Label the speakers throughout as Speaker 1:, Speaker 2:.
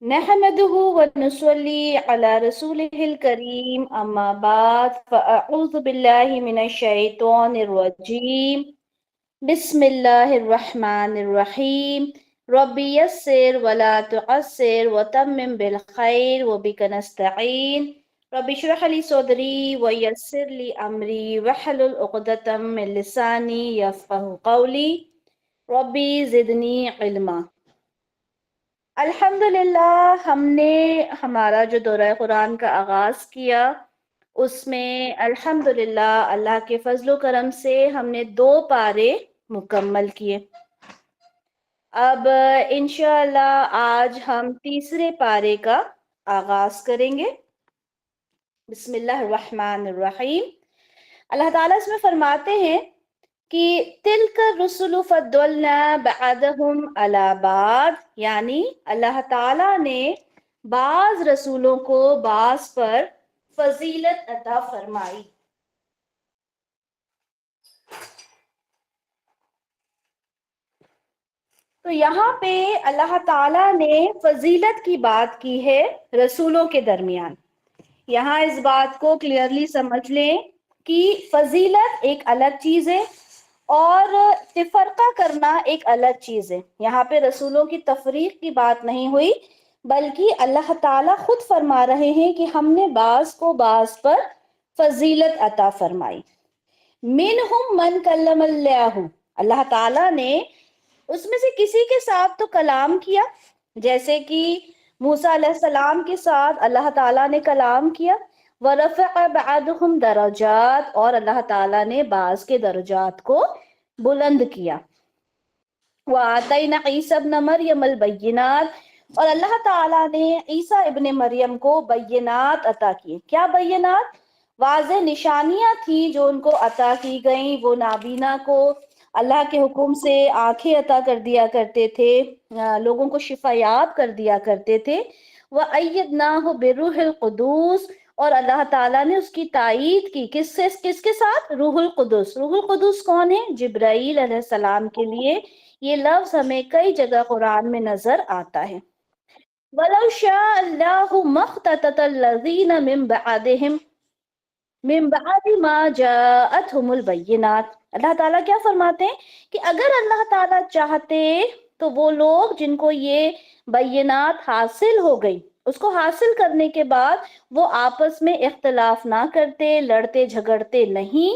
Speaker 1: نحمده ونصلي على رسوله الكريم أما بعد فأعوذ بالله من الشيطان الرجيم بسم الله الرحمن الرحيم ربي يسر ولا تعسر وتمم بالخير وبك نستعين ربي اشرح لي صدري ويسر لي أمري واحلل عقدة من لساني يفقه قولي ربي زدني علما۔ الحمدللہ ہم نے ہمارا جو دورہ قرآن کا آغاز کیا اس میں الحمدللہ اللہ کے فضل و کرم سے ہم نے 2 پارے مکمل کیے۔ اب انشاءاللہ آج ہم تیسرے پارے کا آغاز کریں گے۔ بسم اللہ الرحمن الرحیم۔ اللہ تعالیٰ اس میں فرماتے ہیں کہ تلک الرسل فضلنا بعدهم علی بعض، یعنی اللہ تعالیٰ نے بعض رسولوں کو بعض پر فضیلت عطا فرمائی۔ تو یہاں پہ اللہ تعالیٰ نے فضیلت کی بات کی ہے رسولوں کے درمیان۔ یہاں اس بات کو کلیئرلی سمجھ لیں کہ فضیلت ایک الگ چیز ہے اور تفرقہ کرنا ایک الگ چیز ہے۔ یہاں پہ رسولوں کی تفریق کی بات نہیں ہوئی، بلکہ اللہ تعالیٰ خود فرما رہے ہیں کہ ہم نے بعض کو بعض پر فضیلت عطا فرمائی۔ منہم من کلم اللہ، اللہ تعالیٰ نے اس میں سے کسی کے ساتھ تو کلام کیا، جیسے کہ موسیٰ علیہ السلام کے ساتھ اللہ تعالیٰ نے کلام کیا، وَرَفَعَ بَعْضُهُمْ درجات، اور اللہ تعالیٰ نے بعض کے درجات کو بلند کیا۔ وَآتَيْنَا عِيسَى ابْنَ مَرْيَمَ الْبَيِّنَاتِ، اور اللہ تعالیٰ نے عیسیٰ ابن مریم کو بینات عطا کیے۔ کیا بینات؟ واضح نشانیاں تھیں جو ان کو عطا کی گئیں۔ وہ نابینا کو اللہ کے حکم سے آنکھیں عطا کر دیا کرتے تھے، لوگوں کو شفا یاب کر دیا کرتے تھے۔ وَأَيَّدْنَاهُ بِالرُّوحِ الْقُدُوسِ، اور اللہ تعالیٰ نے اس کی تائید کی کس کے ساتھ؟ روح القدس۔ روح القدس کون ہے؟ جبرائیل علیہ السلام کے لیے یہ لفظ ہمیں کئی جگہ قرآن میں نظر آتا ہے۔ وَلَوْ شَاءَ اللَّهُ مَا اخْتَتَلَ الَّذِينَ من بعد ما جاءتهم البینات، اللہ تعالیٰ کیا فرماتے ہیں کہ اگر اللہ تعالیٰ چاہتے تو وہ لوگ جن کو یہ بینات حاصل ہو گئی، اس کو حاصل کرنے کے بعد وہ آپس میں اختلاف نہ کرتے، لڑتے جھگڑتے نہیں۔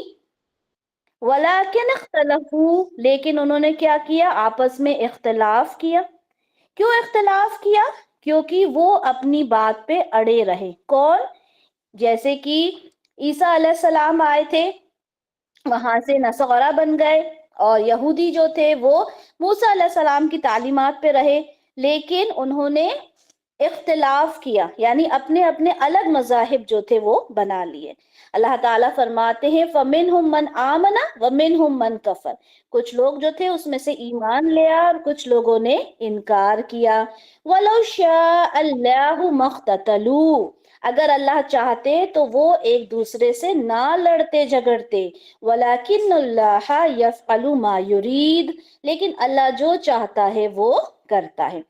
Speaker 1: وَلَكِنْ اخْتَلَفُوا، لیکن انہوں نے کیا کیا؟ آپس میں اختلاف کیا۔ کیوں اختلاف کیا؟ کیونکہ وہ اپنی بات پہ اڑے رہے۔ کون؟ جیسے کہ عیسیٰ علیہ السلام آئے تھے، وہاں سے نصارہ بن گئے، اور یہودی جو تھے وہ موسیٰ علیہ السلام کی تعلیمات پہ رہے، لیکن انہوں نے اختلاف کیا، یعنی اپنے اپنے الگ مذاہب جو تھے وہ بنا لیے۔ اللہ تعالیٰ فرماتے ہیں فَمِنْهُمْ مَنْ آمَنَ وَمِنْهُمْ مَنْ كَفَرَ، کچھ لوگ جو تھے اس میں سے ایمان لیا اور کچھ لوگوں نے انکار کیا۔ وَلَوْ شَاءَ اللَّهُ مَا اخْتَتَلُوا، اگر اللہ چاہتے تو وہ ایک دوسرے سے نہ لڑتے جھگڑتے۔ وَلَكِنَّ اللَّهَ يَفْعَلُ مَا يُرِيدُ، لیکن اللہ جو چاہتا ہے وہ کرتا ہے۔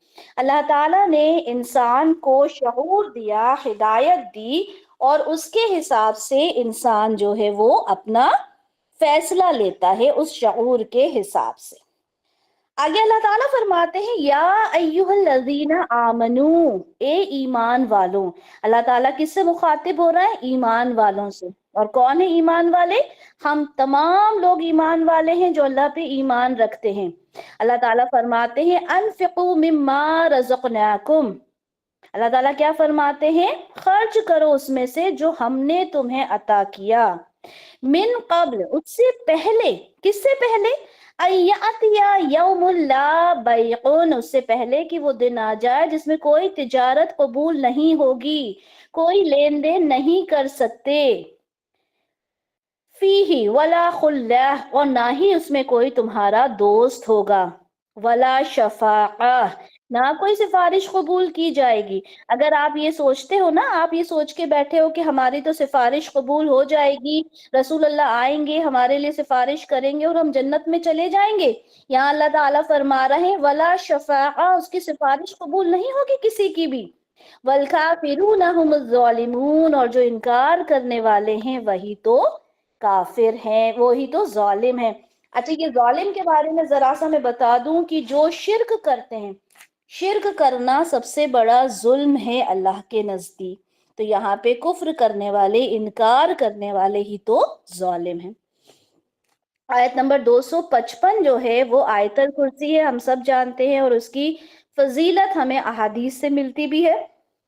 Speaker 1: اللہ تعالیٰ نے انسان کو شعور دیا، ہدایت دی، اور اس کے حساب سے انسان جو ہے وہ اپنا فیصلہ لیتا ہے اس شعور کے حساب سے۔ آگے اللہ تعالیٰ فرماتے ہیں یا ایہا الذین آمنو، اے ایمان والوں۔ اللہ تعالیٰ کس سے مخاطب ہو رہا ہے؟ ایمان والوں سے۔ اور کون ہے ایمان والے؟ ہم تمام لوگ ایمان والے ہیں جو اللہ پہ ایمان رکھتے ہیں۔ اللہ تعالیٰ فرماتے ہیں انفقوا مما رزقناکم، اللہ تعالیٰ کیا فرماتے ہیں؟ خرچ کرو اس میں سے جو ہم نے تمہیں عطا کیا۔ من قبل، اس سے پہلے، کس سے پہلے؟ ایاتیا یوم لا بیعون، اس سے پہلے کہ وہ دن آ جائے جس میں کوئی تجارت قبول نہیں ہوگی، کوئی لین دین نہیں کر سکتے۔ فیہ ولا خلہ، اور نہ ہی اس میں کوئی تمہارا دوست ہوگا۔ ولا شفاعہ، نہ کوئی سفارش قبول کی جائے گی۔ اگر آپ یہ سوچتے ہو نا، آپ یہ سوچ کے بیٹھے ہو کہ ہماری تو سفارش قبول ہو جائے گی، رسول اللہ آئیں گے ہمارے لیے سفارش کریں گے اور ہم جنت میں چلے جائیں گے، یہاں اللہ تعالیٰ فرما رہے ہیں ولا شفاعہ، اس کی سفارش قبول نہیں ہوگی کسی کی بھی۔ والکافرون هم الظالمون، اور جو انکار کرنے والے ہیں وہی تو کافر ہیں، وہی تو ظالم ہیں۔ اچھا، یہ ظالم کے بارے میں ذرا سا میں بتا دوں کہ جو شرک کرتے ہیں، شرک کرنا سب سے بڑا ظلم ہے اللہ کے نزدیک، تو یہاں پہ کفر کرنے والے، انکار کرنے والے ہی تو ظالم ہیں۔ آیت نمبر 255 جو ہے وہ آیت الکرسی ہے، ہم سب جانتے ہیں، اور اس کی فضیلت ہمیں احادیث سے ملتی بھی ہے،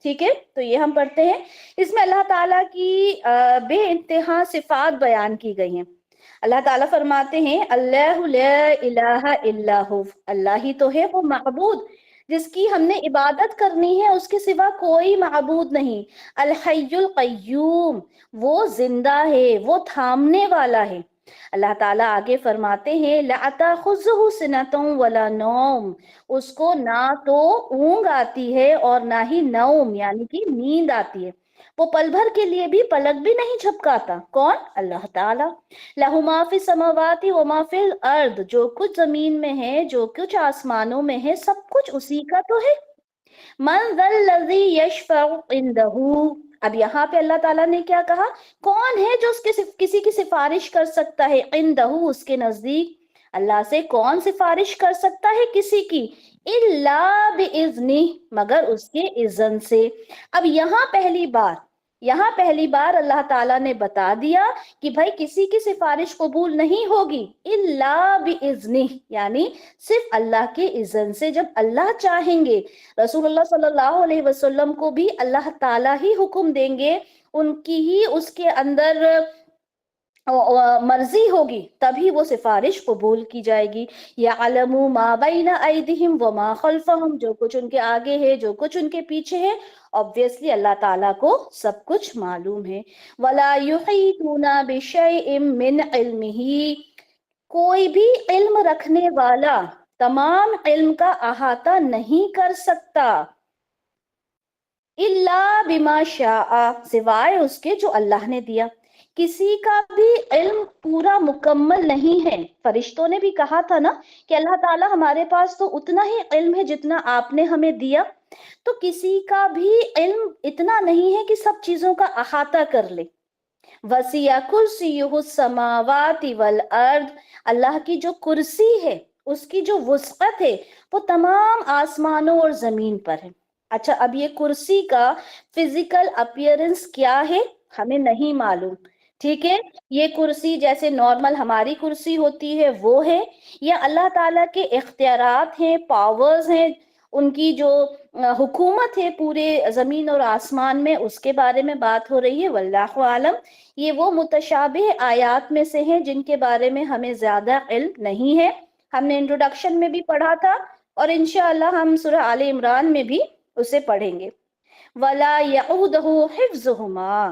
Speaker 1: ٹھیک ہے؟ تو یہ ہم پڑھتے ہیں۔ اس میں اللہ تعالیٰ کی بے انتہا صفات بیان کی گئی ہیں۔ اللہ تعالیٰ فرماتے ہیں اللہ لا الہ الا ہو، اللہ ہی تو ہے وہ معبود جس کی ہم نے عبادت کرنی ہے، اس کے سوا کوئی معبود نہیں۔ الحی القیوم، وہ زندہ ہے، وہ تھامنے والا ہے۔ اللہ تعالیٰ آگے فرماتے ہیں لا تاخذہ سنۃ ولا نوم، اس کو نہ تو اونگ آتی ہے اور نہ ہی نوم یعنی کہ نیند آتی ہے، وہ پل بھر کے لیے بھی پلک بھی نہیں جھپکاتا۔ کون؟ اللہ تعالیٰ۔ لہ ما فی السماوات و ما فی الارض، جو کچھ زمین میں ہے، جو کچھ آسمانوں میں ہے، سب کچھ اسی کا تو ہے۔ من ذا الذی یشفع عندہ، اب یہاں پہ اللہ تعالیٰ نے کیا کہا؟ کون ہے جو اس کے کسی کی سفارش کر سکتا ہے؟ عندہ، اس کے نزدیک۔ اللہ سے کون سفارش کر سکتا ہے کسی کی؟ الا باذنہ، مگر اس کے اذن سے۔ اب یہاں پہلی بار اللہ تعالیٰ نے بتا دیا کہ بھائی کسی کی سفارش قبول نہیں ہوگی الا باذنہ، یعنی صرف اللہ کے اذن سے، جب اللہ چاہیں گے۔ رسول اللہ صلی اللہ علیہ وسلم کو بھی اللہ تعالیٰ ہی حکم دیں گے، ان کی ہی اس کے اندر مرضی ہوگی، تبھی وہ سفارش قبول کی جائے گی۔ یعلم ما بین ایدہم وما خلفہم، جو کچھ ان کے آگے ہے، جو کچھ ان کے پیچھے ہے، obviously اللہ تعالیٰ کو سب کچھ معلوم ہے۔ ولا یحیطون بشیء من علمہ، کوئی بھی علم رکھنے والا تمام علم کا احاطہ نہیں کر سکتا، الا بما شاء، سوائے اس کے جو اللہ نے دیا۔ کسی کا بھی علم پورا مکمل نہیں ہے۔ فرشتوں نے بھی کہا تھا نا کہ اللہ تعالیٰ ہمارے پاس تو اتنا ہی علم ہے جتنا آپ نے ہمیں دیا، تو کسی کا بھی علم اتنا نہیں ہے کہ سب چیزوں کا احاطہ کر لے۔ وسیع کرسیہ السماوات والارض، اللہ کی جو کرسی ہے، اس کی جو وسعت ہے، وہ تمام آسمانوں اور زمین پر ہے۔ اچھا، اب یہ کرسی کا فزیکل اپیرنس کیا ہے ہمیں نہیں معلوم، ٹھیک ہے؟ یہ کرسی جیسے نارمل ہماری کرسی ہوتی ہے وہ ہے، یا اللہ تعالیٰ کے اختیارات ہیں، پاورز ہیں، ان کی جو حکومت ہے پورے زمین اور آسمان میں، اس کے بارے میں بات ہو رہی ہے۔ واللہ عالم، یہ وہ متشابہ آیات میں سے ہیں جن کے بارے میں ہمیں زیادہ علم نہیں ہے، ہم نے انٹروڈکشن میں بھی پڑھا تھا، اور انشاءاللہ ہم سورہ آل عمران میں بھی اسے پڑھیں گے۔ وَلَا يَعُودُهُ حِفْظُهُمَا،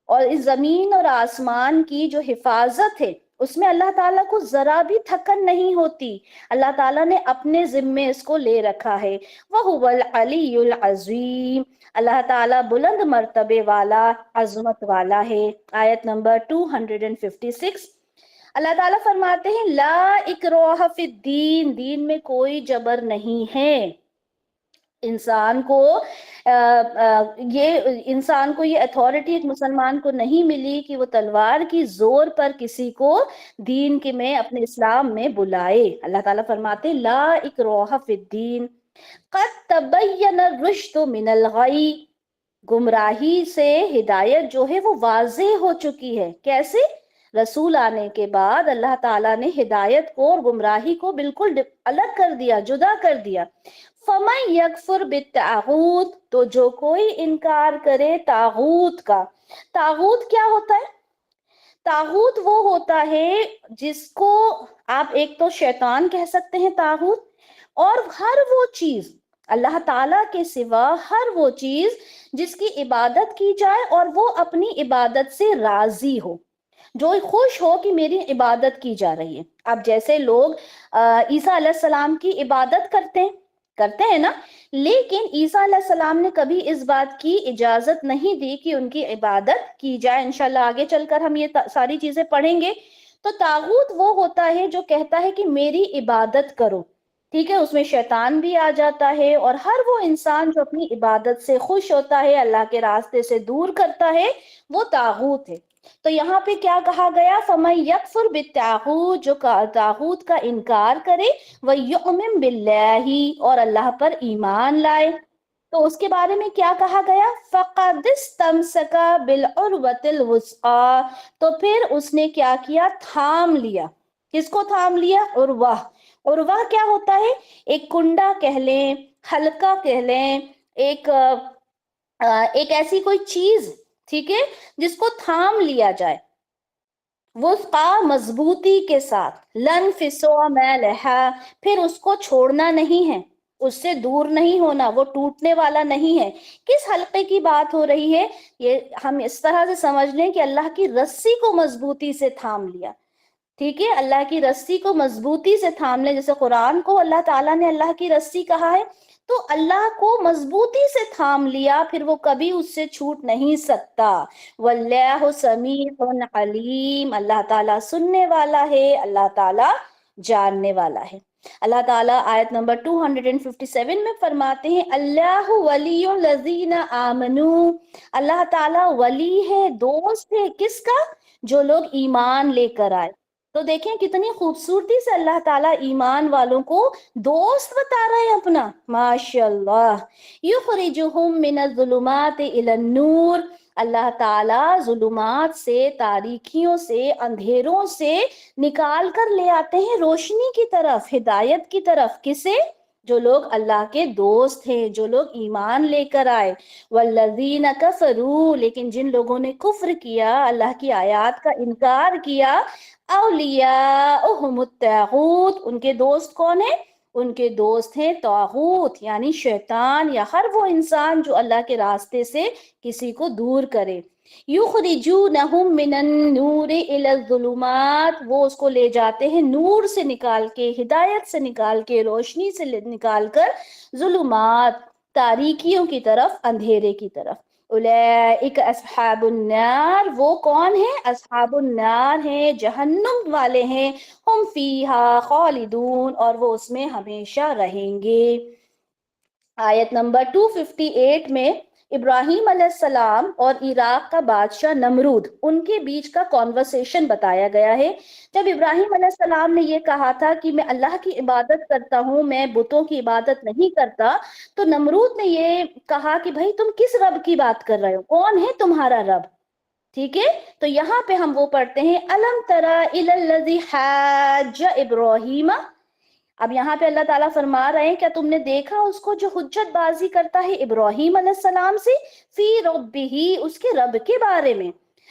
Speaker 1: اور اس زمین اور آسمان کی جو حفاظت ہے اس میں اللہ تعالیٰ کو ذرا بھی تھکن نہیں ہوتی، اللہ تعالیٰ نے اپنے ذمے اس کو لے رکھا ہے۔ وَهُوَ الْعَلِيُّ الْعَظِيمُ، اللہ تعالیٰ بلند مرتبے والا، عظمت والا ہے۔ آیت نمبر 256، اللہ تعالیٰ فرماتے ہیں لا اکراہ فی الدین، دین میں کوئی جبر نہیں ہے۔ انسان کو یہ اتھارٹی ایک مسلمان کو نہیں ملی کہ وہ تلوار کی زور پر کسی کو دین کے میں، اپنے اسلام میں بلائے۔ اللہ تعالیٰ فرماتے ہیں لا اکراہ فی الدین قد تبین الرشد من الغی، گمراہی سے ہدایت جو ہے وہ واضح ہو چکی ہے۔ کیسے؟ رسول آنے کے بعد اللہ تعالیٰ نے ہدایت کو اور گمراہی کو بالکل الگ کر دیا، جدا کر دیا۔ فَمَن يَكْفُرْ بِالطَّاغُوتِ، تو جو کوئی انکار کرے طاغوت کا۔ طاغوت کیا ہوتا ہے؟ طاغوت وہ ہوتا ہے جس کو آپ ایک تو شیطان کہہ سکتے ہیں طاغوت، اور ہر وہ چیز اللہ تعالیٰ کے سوا، ہر وہ چیز جس کی عبادت کی جائے اور وہ اپنی عبادت سے راضی ہو، جو خوش ہو کہ میری عبادت کی جا رہی ہے۔ اب جیسے لوگ عیسیٰ علیہ السلام کی عبادت کرتے ہیں، کرتے ہیں نا. لیکن عیسیٰ علیہ السلام نے کبھی اس بات کی اجازت نہیں دی کہ ان کی عبادت کی جائے. انشاءاللہ آگے چل کر ہم یہ ساری چیزیں پڑھیں گے. تو طاغوت وہ ہوتا ہے جو کہتا ہے کہ میری عبادت کرو. ٹھیک ہے, اس میں شیطان بھی آ جاتا ہے, اور ہر وہ انسان جو اپنی عبادت سے خوش ہوتا ہے, اللہ کے راستے سے دور کرتا ہے, وہ طاغوت ہے. تو یہاں پہ کیا کہا گیا؟ فَمَن يَكْفُرْ بِالطَّاغُوتِ, جو طاغوت کا انکار کرے, وَيُؤْمِن بِاللَّهِ, اور اللہ پر ایمان لائے. تو اس کے بارے میں کیا کہا گیا؟ فَقَدِ اسْتَمْسَكَ بِالْعُرْوَةِ الْوُثْقَىٰ, تو پھر اس نے کیا کیا؟ تھام لیا. کس کو تھام لیا؟ عروہ. عروہ کیا ہوتا ہے؟ ایک کنڈا کہہ لیں, حلقہ کہہ لیں, ایک ایسی کوئی چیز, ٹھیک ہے, جس کو تھام لیا جائے وثقا, مضبوطی کے ساتھ, لن فسوا ما لہا, پھر اس کو چھوڑنا نہیں ہے, اس سے دور نہیں ہونا, وہ ٹوٹنے والا نہیں ہے. کس حلقے کی بات ہو رہی ہے؟ یہ ہم اس طرح سے سمجھ لیں کہ اللہ کی رسی کو مضبوطی سے تھام لیا. ٹھیک ہے, اللہ کی رسی کو مضبوطی سے تھام لیں. جیسے قرآن کو اللہ تعالیٰ نے اللہ کی رسی کہا ہے, تو اللہ کو مضبوطی سے تھام لیا, پھر وہ کبھی اس سے چھوٹ نہیں سکتا. واللہ سمیع علیم, اللہ تعالیٰ سننے والا ہے, اللہ تعالیٰ جاننے والا ہے. اللہ تعالیٰ آیت نمبر 257 میں فرماتے ہیں, اللہ ولی الذین آمنوا, اللہ تعالیٰ ولی ہے, دوست ہے, کس کا؟ جو لوگ ایمان لے کر آئے. تو دیکھیں کتنی خوبصورتی سے اللہ تعالیٰ ایمان والوں کو دوست بتا رہے ہیں اپنا, ماشاءاللہ. یخرجہم من الظلمات الی النور, اللہ تعالیٰ ظلمات سے, تاریکیوں سے, اندھیروں سے نکال کر لے آتے ہیں روشنی کی طرف, ہدایت کی طرف. کسے؟ جو لوگ اللہ کے دوست ہیں, جو لوگ ایمان لے کر آئے. والذین کفروا, لیکن جن لوگوں نے کفر کیا, اللہ کی آیات کا انکار کیا, اولیاءہم الطاغوت, ان کے دوست کون ہیں؟ ان کے دوست ہیں طاغوت, یعنی شیطان, یا ہر وہ انسان جو اللہ کے راستے سے کسی کو دور کرے. یخرجونہم من النور الی الظلمات, وہ اس کو لے جاتے ہیں نور سے نکال کے, ہدایت سے نکال کے, روشنی سے نکال کر, ظلمات, تاریکیوں کی طرف, اندھیرے کی طرف. اولئک اصحاب النار, وہ کون ہیں؟ اصحاب النار ہیں, جہنم والے ہیں. ہم فیہا خالدون, اور وہ اس میں ہمیشہ رہیں گے. آیت نمبر 258 میں ابراہیم علیہ السلام اور عراق کا بادشاہ نمرود, ان کے بیچ کا کانورسیشن بتایا گیا ہے. جب ابراہیم علیہ السلام نے یہ کہا تھا کہ میں اللہ کی عبادت کرتا ہوں, میں بتوں کی عبادت نہیں کرتا, تو نمرود نے یہ کہا کہ بھائی تم کس رب کی بات کر رہے ہو, کون ہے تمہارا رب؟ ٹھیک ہے, تو یہاں پہ ہم وہ پڑھتے ہیں, الم تری الی الذی حاج ابراہیم. اب یہاں پہ اللہ تعالیٰ فرما رہے ہیں, کیا تم نے دیکھا اس کو جو حجت بازی کرتا ہے ابراہیم علیہ السلام سے, فی ربہ, اس کے رب کے بارے میں,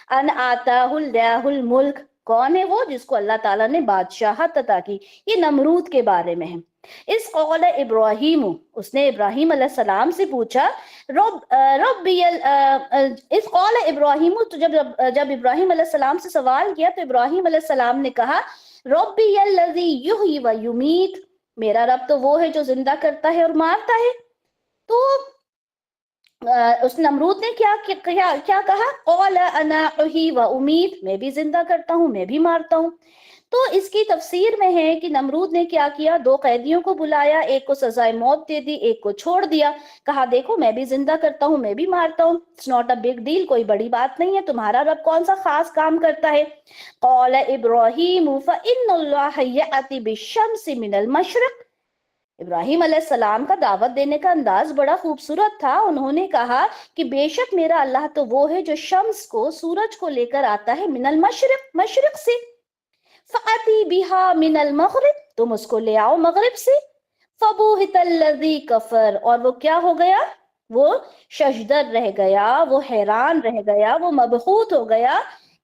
Speaker 1: ان آتاہ اللہ الملک, کون ہے وہ؟ جس کو اللہ تعالیٰ نے بادشاہت عطا کی. یہ نمرود کے بارے میں ہے. اس قول ابراہیم, اس نے ابراہیم علیہ السلام سے پوچھا, اس قول ابراہیم, تو جب ابراہیم علیہ السلام سے سوال کیا تو ابراہیم علیہ السلام نے کہا, ربی الذی یحیی و یمیت, میرا رب تو وہ ہے جو زندہ کرتا ہے اور مارتا ہے. تو اس نمرود نے کیا کہا؟ قال انا احیی و امیت, میں بھی زندہ کرتا ہوں, میں بھی مارتا ہوں. تو اس کی تفسیر میں ہے کہ نمرود نے کیا کیا, دو قیدیوں کو بلایا, ایک کو سزائے موت دے دی, ایک کو چھوڑ دیا. کہا دیکھو میں بھی زندہ کرتا ہوں, میں بھی مارتا ہوں, it's not a big deal, کوئی بڑی بات نہیں ہے, تمہارا رب کون سا خاص کام کرتا ہے. قال ابراہیم فإن اللہ یأتی بالشمس من المشرق, ابراہیم علیہ السلام کا دعوت دینے کا انداز بڑا خوبصورت تھا. انہوں نے کہا کہ بے شک میرا اللہ تو وہ ہے جو شمس کو, سورج کو لے کر آتا ہے, من المشرق, مشرق سے, فَأَتِي بِهَا مِنَ الْمَغْرِبِ, تم اس کو لے آؤ مغرب سے. فَبُوهِتَ الَّذِي كَفَرَ, اور وہ کیا ہو گیا؟ وہ ششدر رہ گیا, وہ حیران رہ گیا, وہ مبہوت ہو گیا,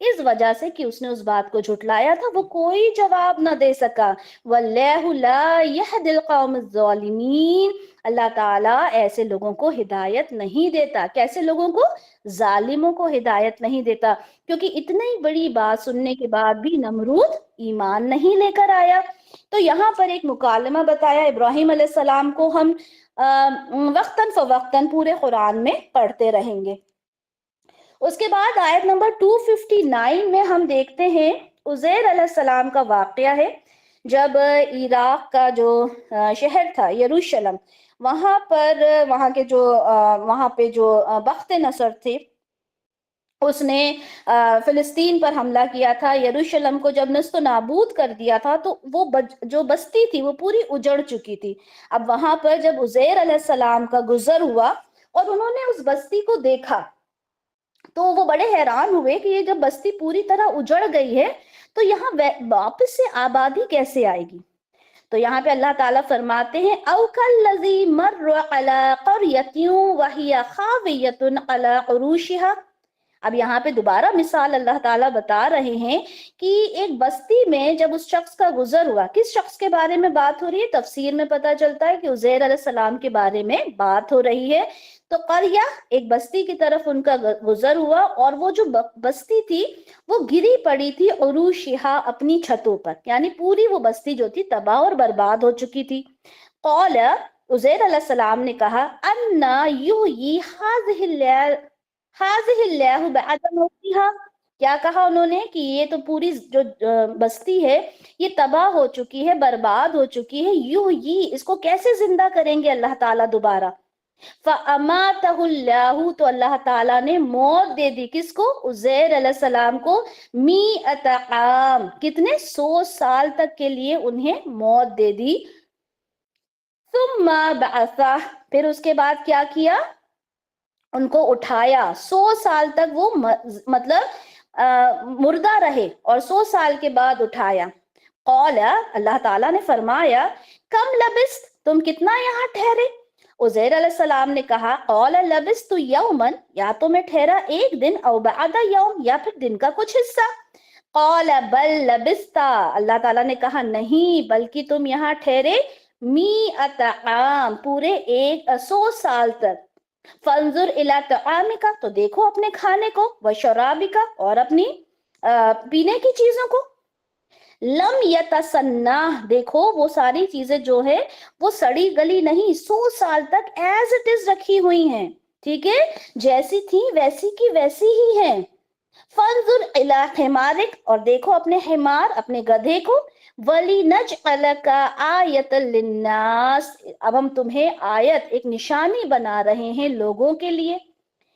Speaker 1: اس وجہ سے کہ اس نے اس بات کو جھٹلایا تھا, وہ کوئی جواب نہ دے سکا. وَاللَّهُ لَا يَهْدِي الْقَوْمَ الظَّالِمِينَ, اللہ تعالیٰ ایسے لوگوں کو ہدایت نہیں دیتا. کیسے لوگوں کو؟ ظالموں کو ہدایت نہیں دیتا. کیونکہ اتنی بڑی بات سننے کے بعد بھی نمرود ایمان نہیں لے کر آیا. تو یہاں پر ایک مکالمہ بتایا ابراہیم علیہ السلام کو، ہم وقتاً فوقتاً پورے قرآن میں پڑھتے رہیں گے۔ اس کے بعد آیت نمبر 259 میں ہم دیکھتے ہیں عزیر علیہ السلام کا واقعہ ہے، جب عراق کا جو شہر تھا یروشلم، وہاں پر وہاں پہ جو بخت نصر تھے، اس نے فلسطین پر حملہ کیا تھا، یروشلم کو جب نست و نابود کر دیا تھا، تو وہ جو بستی تھی وہ پوری اجڑ چکی تھی۔ اب وہاں پر جب عزیر علیہ السلام کا گزر ہوا اور انہوں نے اس بستی کو دیکھا، تو وہ بڑے حیران ہوئے کہ یہ جب بستی پوری طرح اجڑ گئی ہے تو یہاں واپس سے آبادی کیسے آئے گی؟ تو یہاں پہ اللہ تعالیٰ فرماتے ہیں او کالذی مر علی قریۃ وہی خاویۃ علی عروشها۔ اب یہاں پہ دوبارہ مثال اللہ تعالیٰ بتا رہے ہیں کہ ایک بستی میں جب اس شخص کا گزر ہوا، کس شخص کے بارے میں بات ہو رہی ہے؟ تفسیر میں پتہ چلتا ہے کہ عزیر علیہ السلام کے بارے میں بات ہو رہی ہے۔ تو قریہ ایک بستی کی طرف ان کا گزر ہوا، اور وہ جو بستی تھی وہ گری پڑی تھی عروشہا، اپنی چھتوں پر، یعنی پوری وہ بستی جو تھی تباہ اور برباد ہو چکی تھی۔ قال، عزیر علیہ السلام نے کہا، انا یحیی هذه اللہ بعد موتها۔ کیا کہا انہوں نے کہ یہ تو پوری جو بستی ہے یہ تباہ ہو چکی ہے، برباد ہو چکی ہے، یحیی، اس کو کیسے زندہ کریں گے اللہ تعالیٰ دوبارہ؟ فَأَمَاتَهُ اللَّهُ، تو اللہ تعالیٰ نے موت دے دی، کس کو؟ عزیر علیہ السلام کو، 100 عام، کتنے؟ 100 سال تک کے لیے انہیں موت دے دی۔ ثم بعثہ، پھر اس کے بعد کیا کیا؟ ان کو اٹھایا، 100 سال تک وہ مطلب مردہ رہے، اور 100 سال کے بعد اٹھایا۔ قال، اللہ تعالیٰ نے فرمایا، کم لبست، تم کتنا یہاں ٹھہرے؟ عزیر علیہ السلام نے کہا، قال لبست یوما، یا تو میں ٹھہرا ایک دن، او بعد یوم، یا پھر دن کا کچھ حصہ۔ قال بل لبستا، اللہ تعالیٰ نے کہا نہیں، بلکہ تم یہاں ٹھہرے 100 عام، پورے 100 سال تک۔ فانظر الی طعامک، تو دیکھو اپنے کھانے کو، وشرابک، اور اپنی پینے کی چیزوں کو۔ لم یتسنہ، دیکھو وہ ساری چیزیں جو ہے وہ سڑی گلی نہیں، 100 سال تک ایز اٹ از رکھی ہوئی ہیں، ٹھیک ہے، جیسی تھی ویسی کی ویسی ہی ہیں۔ فانظر الی حمارک، اور دیکھو اپنے حمار، اپنے گدھے کو۔ وَلِنَجْعَلَكَ آیَةً لِلنَّاسِ، اب ہم تمہیں آیت، ایک نشانی بنا رہے ہیں لوگوں کے لیے،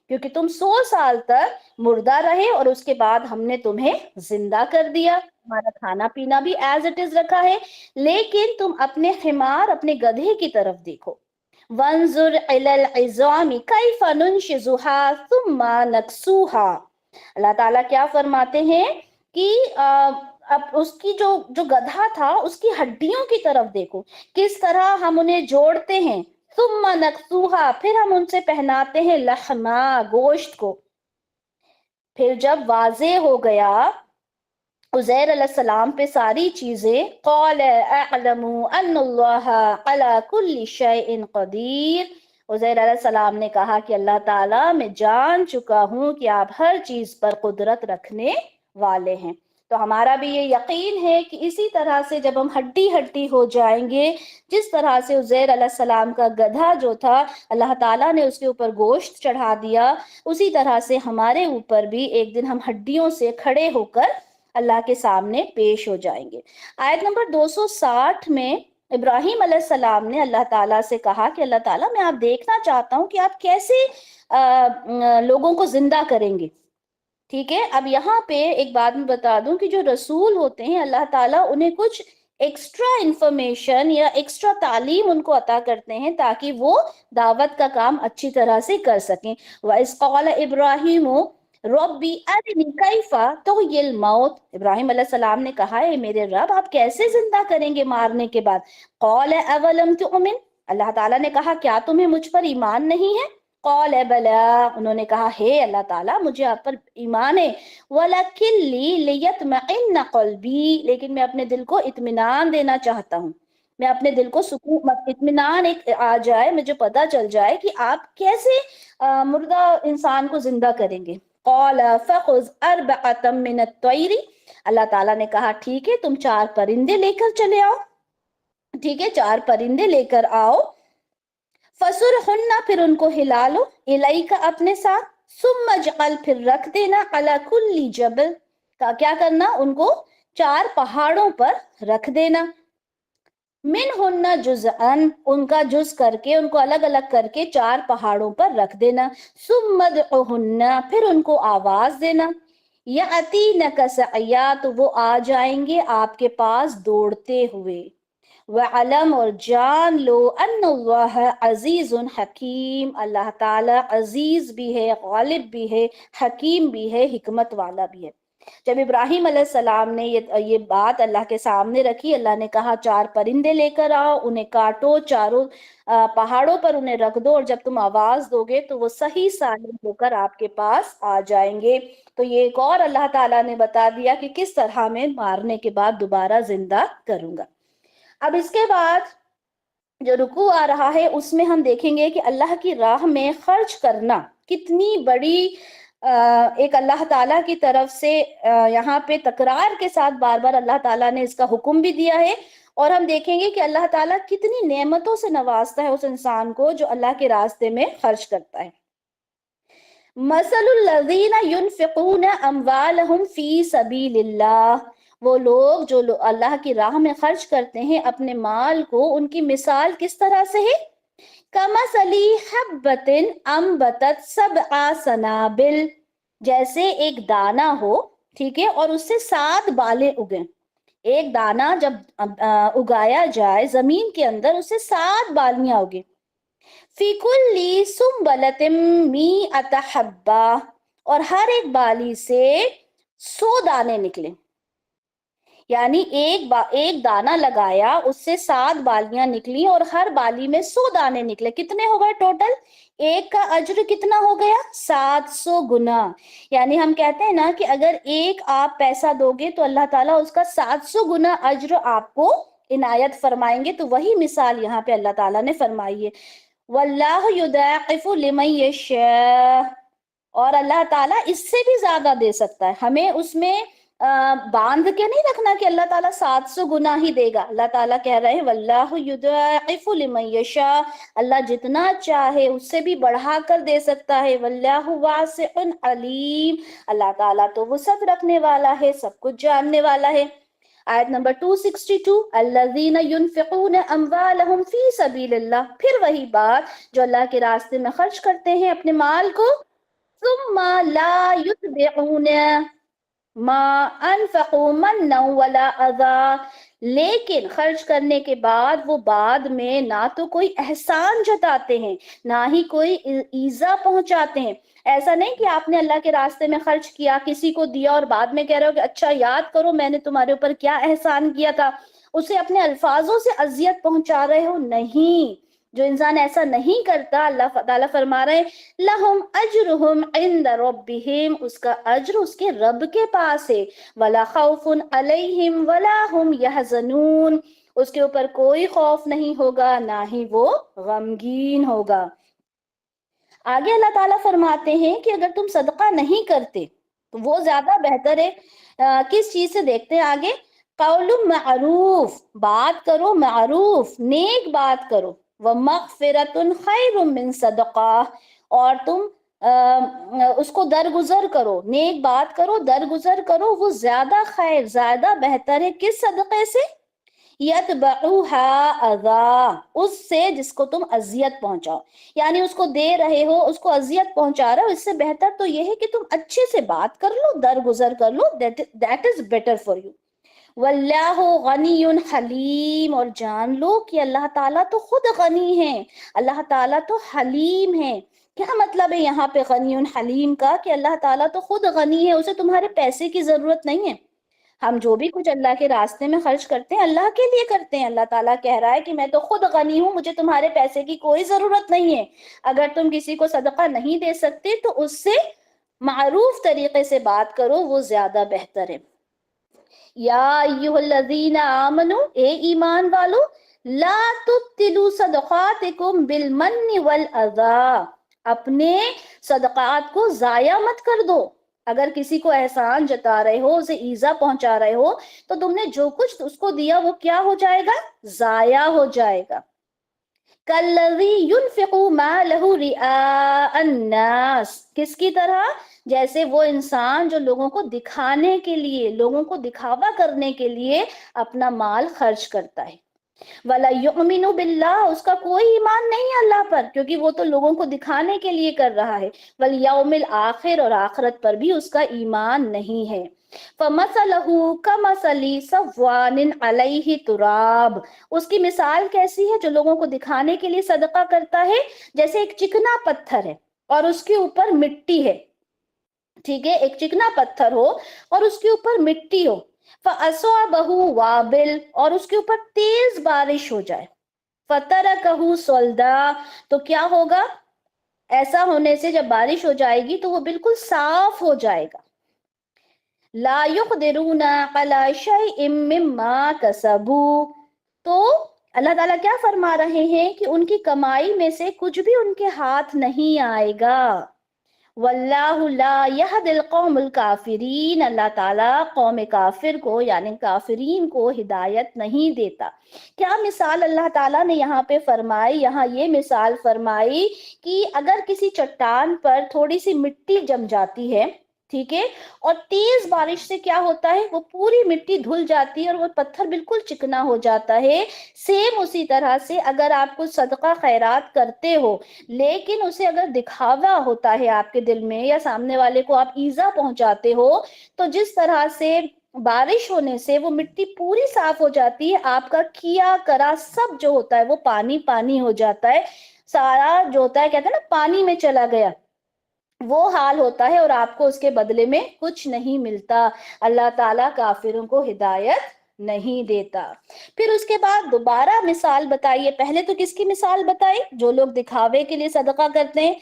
Speaker 1: کیونکہ تم 100 سال تک مردہ رہے اور اس کے بعد ہم نے تمہیں زندہ کر دیا، ہمارا کھانا پینا بھی ایز اٹ از رکھا ہے، لیکن تم اپنے حمار، اپنے گدھے کی طرف دیکھو۔ وَانظُرْ إِلَى الْعِظَامِ كَيْفَ نُنشِزُهَا ثُمَّ نَكْسُوهَا۔ اللہ تعالیٰ کیا فرماتے ہیں کہ اب اس کی جو گدھا تھا اس کی ہڈیوں کی طرف دیکھو، کس طرح ہم انہیں جوڑتے ہیں، ثم نکسوہا، پھر ہم ان سے پہناتے ہیں لحما، گوشت کو۔ پھر جب واضح ہو گیا عزیر علیہ السلام پہ ساری چیزیں، قال اعلم ان اللہ علی کل شیء قدیر، عزیر علیہ السلام نے کہا کہ اللہ تعالیٰ، میں جان چکا ہوں کہ آپ ہر چیز پر قدرت رکھنے والے ہیں۔ تو ہمارا بھی یہ یقین ہے کہ اسی طرح سے جب ہم ہڈی ہڈی ہو جائیں گے، جس طرح سے عزیر علیہ السلام کا گدھا جو تھا اللہ تعالیٰ نے اس کے اوپر گوشت چڑھا دیا، اسی طرح سے ہمارے اوپر بھی ایک دن ہم ہڈیوں سے کھڑے ہو کر اللہ کے سامنے پیش ہو جائیں گے۔ آیت نمبر 260 میں ابراہیم علیہ السلام نے اللہ تعالیٰ سے کہا کہ اللہ تعالیٰ، میں آپ دیکھنا چاہتا ہوں کہ آپ کیسے لوگوں کو زندہ کریں گے، ٹھیک ہے۔ اب یہاں پہ ایک بات میں بتا دوں کہ جو رسول ہوتے ہیں اللہ تعالیٰ انہیں کچھ ایکسٹرا انفارمیشن یا ایکسٹرا تعلیم ان کو عطا کرتے ہیں تاکہ وہ دعوت کا کام اچھی طرح سے کر سکیں۔ وَإِذْ قَالَ إِبْرَاهِيمُ رَبِّ أَرِنِي كَيْفَ تُحْيِي الْمَوْتَ، ابراہیم علیہ السلام نے کہا، اے میرے رب، آپ کیسے زندہ کریں گے مارنے کے بعد؟ قَالَ أَوَلَمْ تُؤْمِنْ، اللہ تعالیٰ نے کہا کیا تمہیں مجھ پر ایمان نہیں ہے؟ قال بلا، انہوں نے کہا ہے اللہ تعالیٰ مجھے آپ پر ایمان ہے، وَلَكِنْ لِيَطْمَئِنَّ قَلْبِي، لیکن میں اپنے دل کو اطمینان دینا چاہتا ہوں، میں اپنے دل کو سکون، اطمینان ایک آ جائے، مجھے پتا چل جائے کہ آپ کیسے مردہ انسان کو زندہ کریں گے۔ قال فخذ اربعۃ من الطیر، اللہ تعالیٰ نے کہا ٹھیک ہے تم 4 پرندے لے کر چلے آؤ۔ ٹھیک ہے، 4 پرندے لے کر آؤ، فَسُرْهُنَّ پھر ان کو ہلا لو، اِلَيْكَ اپنے ساتھ، ثُمَّ اجْعَلْ پھر رکھ دینا، عَلَى كُلِّ جَبَلٍ کیا کرنا، ان کو 4 پہاڑوں پر رکھ دینا، مِنْهُنَّ جُزْءًا ان کا جز کر کے، ان کو الگ الگ کر کے 4 پہاڑوں پر رکھ دینا، ثُمَّ ادْعُهُنَّ پھر ان کو آواز دینا، يَأْتِينَكَ سَعْيًا تو وہ آ جائیں گے آپ کے پاس دوڑتے ہوئے، وَعَلَمْ اور جان لو ان اللہ عزیز حکیم، اللہ تعالی عزیز بھی ہے، غالب بھی ہے، حکیم بھی ہے، حکمت والا بھی ہے۔ جب ابراہیم علیہ السلام نے یہ بات اللہ کے سامنے رکھی، اللہ نے کہا 4 پرندے لے کر آؤ، انہیں کاٹو، چاروں پہاڑوں پر انہیں رکھ دو، اور جب تم آواز دو گے تو وہ صحیح سالم ہو کر آپ کے پاس آ جائیں گے۔ تو یہ ایک اور اللہ تعالیٰ نے بتا دیا کہ کس طرح میں مارنے کے بعد دوبارہ زندہ کروں گا۔ اب اس کے بعد جو رکوع آ رہا ہے اس میں ہم دیکھیں گے کہ اللہ کی راہ میں خرچ کرنا کتنی بڑی ایک اللہ تعالیٰ کی طرف سے یہاں پہ تکرار کے ساتھ بار بار اللہ تعالیٰ نے اس کا حکم بھی دیا ہے، اور ہم دیکھیں گے کہ اللہ تعالیٰ کتنی نعمتوں سے نوازتا ہے اس انسان کو جو اللہ کے راستے میں خرچ کرتا ہے۔ مَثَلُ الَّذِينَ يُنْفِقُونَ أَمْوَالَهُمْ فِي سَبِيلِ اللَّهِ وہ لوگ جو اللہ کی راہ میں خرچ کرتے ہیں اپنے مال کو، ان کی مثال کس طرح سے ہے، کَمَثَلِ حَبَّةٍ أَنبَتَتْ سَبْعَ سَنَابِلَ جیسے ایک دانہ ہو، ٹھیک ہے، اور اس سے 7 بالیں اگیں۔ ایک دانہ جب اگایا جائے زمین کے اندر، اس سے 7 بالیاں اگیں، فی کل سنبلۃ مئۃ حبہ اور ہر ایک بالی سے 100 دانے نکلے، یعنی ایک دانہ لگایا، اس سے 7 بالیاں نکلی اور ہر بالی میں 100 دانے نکلے، کتنے ہو گئے ٹوٹل، ایک کا اجر کتنا ہو گیا، 700 گنا۔ یعنی ہم کہتے ہیں نا کہ اگر ایک آپ پیسہ دو گے تو اللہ تعالیٰ اس کا 700 گنا اجر آپ کو عنایت فرمائیں گے، تو وہی مثال یہاں پہ اللہ تعالیٰ نے فرمائی ہے۔ واللہ یضاعف لمن یشاء اور اللہ تعالیٰ اس سے بھی زیادہ دے سکتا ہے، ہمیں اس میں باندھ کے نہیں رکھنا کہ اللہ تعالیٰ 700 گنا ہی دے گا، اللہ تعالیٰ کہہ رہے ہیں واللہ یضاعف لمن یشاء، اللہ جتنا چاہے اس سے بھی بڑھا کر دے سکتا ہے، واللہ واسع علیم، اللہ تعالیٰ تو وسعت رکھنے والا ہے، سب کچھ جاننے والا ہے۔ آیت نمبر 262 الذین ینفقون اموالہم فی سبیل اللہ، پھر وہی بات جو اللہ کے راستے میں خرچ کرتے ہیں اپنے مال کو، ثم لا یتبعون ما انفقوا منا ولا اذى لیکن خرچ کرنے کے بعد وہ بعد میں نہ تو کوئی احسان جتاتے ہیں نہ ہی کوئی ایذا پہنچاتے ہیں۔ ایسا نہیں کہ آپ نے اللہ کے راستے میں خرچ کیا، کسی کو دیا اور بعد میں کہہ رہے ہو کہ اچھا یاد کرو میں نے تمہارے اوپر کیا احسان کیا تھا، اسے اپنے الفاظوں سے اذیت پہنچا رہے ہو، نہیں، جو انسان ایسا نہیں کرتا اللہ تعالیٰ فرما رہے ہیں لہم اجرہم عند ربہم، اس کا اجر اس کے رب کے پاس ہے، ولا خوف علیہم ولا ہم یحزنون، اس کے اوپر کوئی خوف نہیں ہوگا نہ ہی وہ غمگین ہوگا۔ آگے اللہ تعالیٰ فرماتے ہیں کہ اگر تم صدقہ نہیں کرتے تو وہ زیادہ بہتر ہے، کس چیز سے، دیکھتے ہیں آگے، قول معروف، بات کرو معروف، نیک بات کرو، ومغفرۃ خیر من صدقہ اور تم اس کو درگزر کرو، نیک بات کرو، درگزر کرو، وہ زیادہ خیر، زیادہ بہتر ہے، کس صدقے سے، یتبعوها اذى اس سے جس کو تم اذیت پہنچاؤ، یعنی اس کو دے رہے ہو، اس کو اذیت پہنچا رہے ہو، اس سے بہتر تو یہ ہے کہ تم اچھے سے بات کر لو، درگزر کر لو، that is better for you۔ واللہ غنی حلیم اور جان لو کہ اللہ تعالیٰ تو خود غنی ہے، اللہ تعالیٰ تو حلیم ہے۔ کیا مطلب ہے یہاں پہ غنی حلیم کا، کہ اللہ تعالیٰ تو خود غنی ہے، اسے تمہارے پیسے کی ضرورت نہیں ہے۔ ہم جو بھی کچھ اللہ کے راستے میں خرچ کرتے ہیں اللہ کے لیے کرتے ہیں، اللہ تعالیٰ کہہ رہا ہے کہ میں تو خود غنی ہوں، مجھے تمہارے پیسے کی کوئی ضرورت نہیں ہے۔ اگر تم کسی کو صدقہ نہیں دے سکتے تو اس سے معروف طریقے سے بات کرو، وہ زیادہ بہتر ہے۔ یا ایھا الذین آمنوا اے ایمان والو، لا تبطلوا صدقاتکم بالمن والاذی اپنے صدقات کو ضائع مت کر دو، اگر کسی کو احسان جتا رہے ہو، اسے ایذا پہنچا رہے ہو، تو تم نے جو کچھ اس کو دیا وہ کیا ہو جائے گا؟ ضائع ہو جائے گا۔ کالذی ينفق مالہ رئاء الناس، کس کی طرح؟ جیسے وہ انسان جو لوگوں کو دکھانے کے لیے، لوگوں کو دکھاوا کرنے کے لیے اپنا مال خرچ کرتا ہے۔ وَلَا يُؤْمِنُ بِاللَّهِ، اس کا کوئی ایمان نہیں ہے اللہ پر، کیونکہ وہ تو لوگوں کو دکھانے کے لیے کر رہا ہے۔ وَالْيَوْمِ الْآخِرِ، اور آخرت پر بھی اس کا ایمان نہیں ہے۔ فَمَثَلُهُ كَمَثَلِ صَفْوَانٍ عَلَيْهِ تُرَابٌ، اس کی مثال کیسی ہے؟ جو لوگوں کو دکھانے کے لیے صدقہ کرتا ہے، جیسے ایک چکنا پتھر ہے اور اس کے اوپر مٹی ہے، ٹھیک ہے، ایک چکنا پتھر ہو اور اس کے اوپر مٹی ہو، فَأَصَابَهُ وَابِلٌ، اور اس کے اوپر تیز بارش ہو جائے، فَتَرَكَهُ صَلْدًا، تو کیا ہوگا؟ ایسا ہونے سے جب بارش ہو جائے گی تو وہ بالکل صاف ہو جائے گا۔ لا يقدرون على شيء مما كسبوا، تو اللہ تعالیٰ کیا فرما رہے ہیں کہ ان کی کمائی میں سے کچھ بھی ان کے ہاتھ نہیں آئے گا۔ واللہ لا يهدي القوم الکافرین، اللہ تعالیٰ قوم کافر کو یعنی کافرین کو ہدایت نہیں دیتا۔ کیا مثال اللہ تعالیٰ نے یہاں پہ فرمائی؟ یہاں یہ مثال فرمائی کہ اگر کسی چٹان پر تھوڑی سی مٹی جم جاتی ہے، ٹھیک ہے، اور تیز بارش سے کیا ہوتا ہے؟ وہ پوری مٹی دھل جاتی ہے اور وہ پتھر بالکل چکنا ہو جاتا ہے۔ سیم اسی طرح سے اگر آپ کو صدقہ خیرات کرتے ہو لیکن اسے اگر دکھاوا ہوتا ہے آپ کے دل میں، یا سامنے والے کو آپ ایذا پہنچاتے ہو، تو جس طرح سے بارش ہونے سے وہ مٹی پوری صاف ہو جاتی ہے، آپ کا کیا کرا سب جو ہوتا ہے وہ پانی پانی ہو جاتا ہے، سارا جو ہوتا ہے کہتے ہیں نا پانی میں چلا گیا، وہ حال ہوتا ہے، اور آپ کو اس کے بدلے میں کچھ نہیں ملتا۔ اللہ تعالیٰ کافروں کو ہدایت نہیں دیتا۔ پھر اس کے بعد دوبارہ مثال بتائیے، پہلے تو کس کی مثال بتائی؟ جو لوگ دکھاوے کے لیے صدقہ کرتے ہیں۔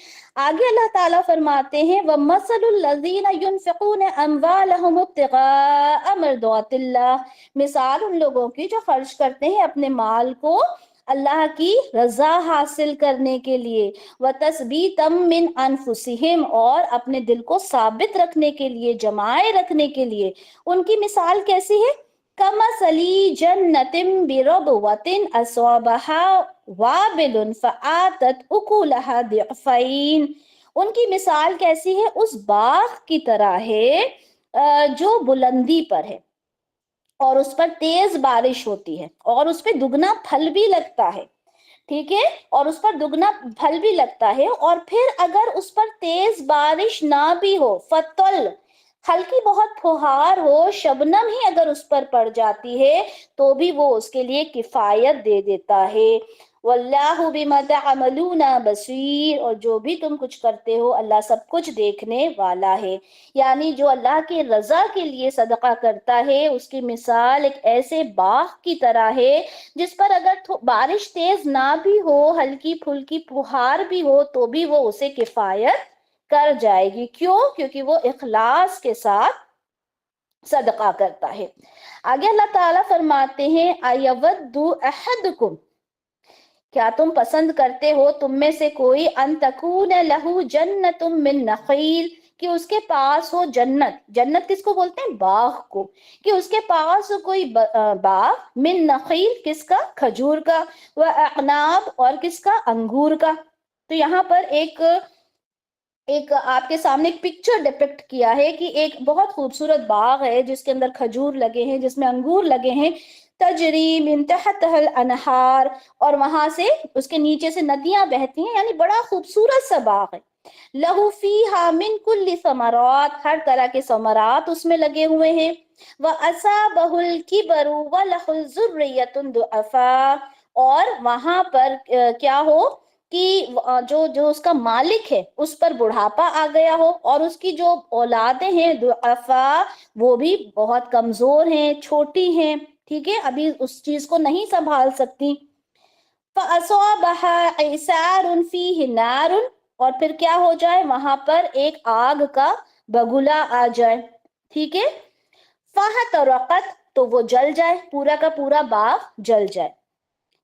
Speaker 1: آگے اللہ تعالیٰ فرماتے ہیں وَمَثَلُ الَّذِينَ يُنْفِقُونَ أَمْوَالَهُمُ ابْتِغَاءَ مَرْضَاتِ اللَّهِ، مثال ان لوگوں کی جو خرچ کرتے ہیں اپنے مال کو اللہ کی رضا حاصل کرنے کے لیے، وَتَثْبِيتًا مِّنْ أَنفُسِهِمْ، اور اپنے دل کو ثابت رکھنے کے لیے، جمائے رکھنے کے لیے۔ ان کی مثال کیسی ہے؟ كَمَثَلِ جَنَّةٍ بِرَبْوَةٍ أَصَابَهَا وَابِلٌ فَآتَتْ أُكُلَهَا ضِعْفَيْنِ، ان کی مثال کیسی ہے؟ اس باغ کی طرح ہے جو بلندی پر ہے اور اس پر تیز بارش ہوتی ہے اور اس پہ دگنا پھل بھی لگتا ہے، ٹھیک ہے، اور اس پر دگنا پھل بھی لگتا ہے، اور پھر اگر اس پر تیز بارش نہ بھی ہو، فَطَل، ہلکی بہت پھوہار ہو، شبنم ہی اگر اس پر پڑ جاتی ہے تو بھی وہ اس کے لیے کفایت دے دیتا ہے۔ واللہ بما تعملون بصیر، اور جو بھی تم کچھ کرتے ہو اللہ سب کچھ دیکھنے والا ہے۔ یعنی جو اللہ کی رضا کے لیے صدقہ کرتا ہے اس کی مثال ایک ایسے باغ کی طرح ہے جس پر اگر بارش تیز نہ بھی ہو، ہلکی پھلکی پھوہار بھی ہو، تو بھی وہ اسے کفایت کر جائے گی۔ کیوں؟ کیونکہ وہ اخلاص کے ساتھ صدقہ کرتا ہے۔ آگے اللہ تعالیٰ فرماتے ہیں اَيَوَدُّ أَحَدُكُمْ، کیا تم پسند کرتے ہو تم میں سے کوئی ان تکون لہو جنت من نخیل، کہ اس کے پاس ہو جنت، جنت کس کو بولتے ہیں؟ باغ کو، کہ اس کے پاس کوئی باغ، من نخیل کس کا؟ کھجور کا، واعناب، اور کس کا؟ انگور کا۔ تو یہاں پر ایک آپ کے سامنے ایک پکچر ڈپکٹ کیا ہے کہ ایک بہت خوبصورت باغ ہے جس کے اندر کھجور لگے ہیں، جس میں انگور لگے ہیں، تجری من تحتها الانہار، اور وہاں سے اس کے نیچے سے ندیاں بہتی ہیں، یعنی بڑا خوبصورت سا باغ ہے۔ لہو فیہا من کل ثمرات، ہر طرح کے ثمرات اس میں لگے ہوئے ہیں۔ وَأَصَابَهُ الْكِبَرُ وَلَهُ ذُرِّيَّةٌ ضُعَفَاء، اور وہاں پر کیا ہو کہ جو اس کا مالک ہے اس پر بڑھاپا آ گیا ہو، اور اس کی جو اولادیں ہیں ضعفاء، وہ بھی بہت کمزور ہیں، چھوٹی ہیں، ٹھیک ہے، ابھی اس چیز کو نہیں سنبھال سکتی۔ فَأَصَابَهَا عِصَارٌ فِيهِ نَارٌ، اور پھر کیا ہو جائے؟ وہاں پر ایک آگ کا بگلا آ جائے، ٹھیک ہے، فَاحْتَرَقَتْ، تو وہ جل جائے، پورا کا پورا باغ جل جائے۔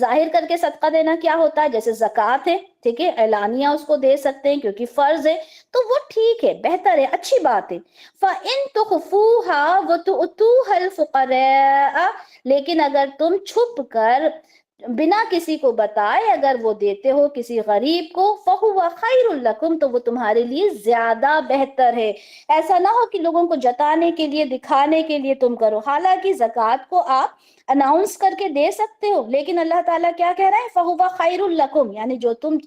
Speaker 1: ظاہر کر کے صدقہ دینا کیا ہوتا ہے؟ جیسے زکوٰۃ ہے، ٹھیک ہے، اعلانیہ اس کو دے سکتے ہیں کیونکہ فرض ہے، تو وہ ٹھیک ہے، بہتر ہے، اچھی بات ہے۔ فَإِن تُخْفُوهَا وَتُؤْتُوهَا الْفُقَرَاءَ، لیکن اگر تم چھپ کر بنا کسی کو بتائے اگر وہ دیتے ہو کسی غریب کو، فَهُوَ خَيْرٌ لَكُمْ، تو وہ تمہارے لیے زیادہ بہتر ہے۔ ایسا نہ ہو کہ لوگوں کو جتانے کے لیے، دکھانے کے لیے تم کرو، حالانکہ زکوٰۃ کو آپ اناؤنس کر کے دے سکتے ہو، لیکن اللہ تعالیٰ کیا کہہ رہے ہیں؟ فَهُوَ خَيْرٌ لَكُمْ، یعنی جو تم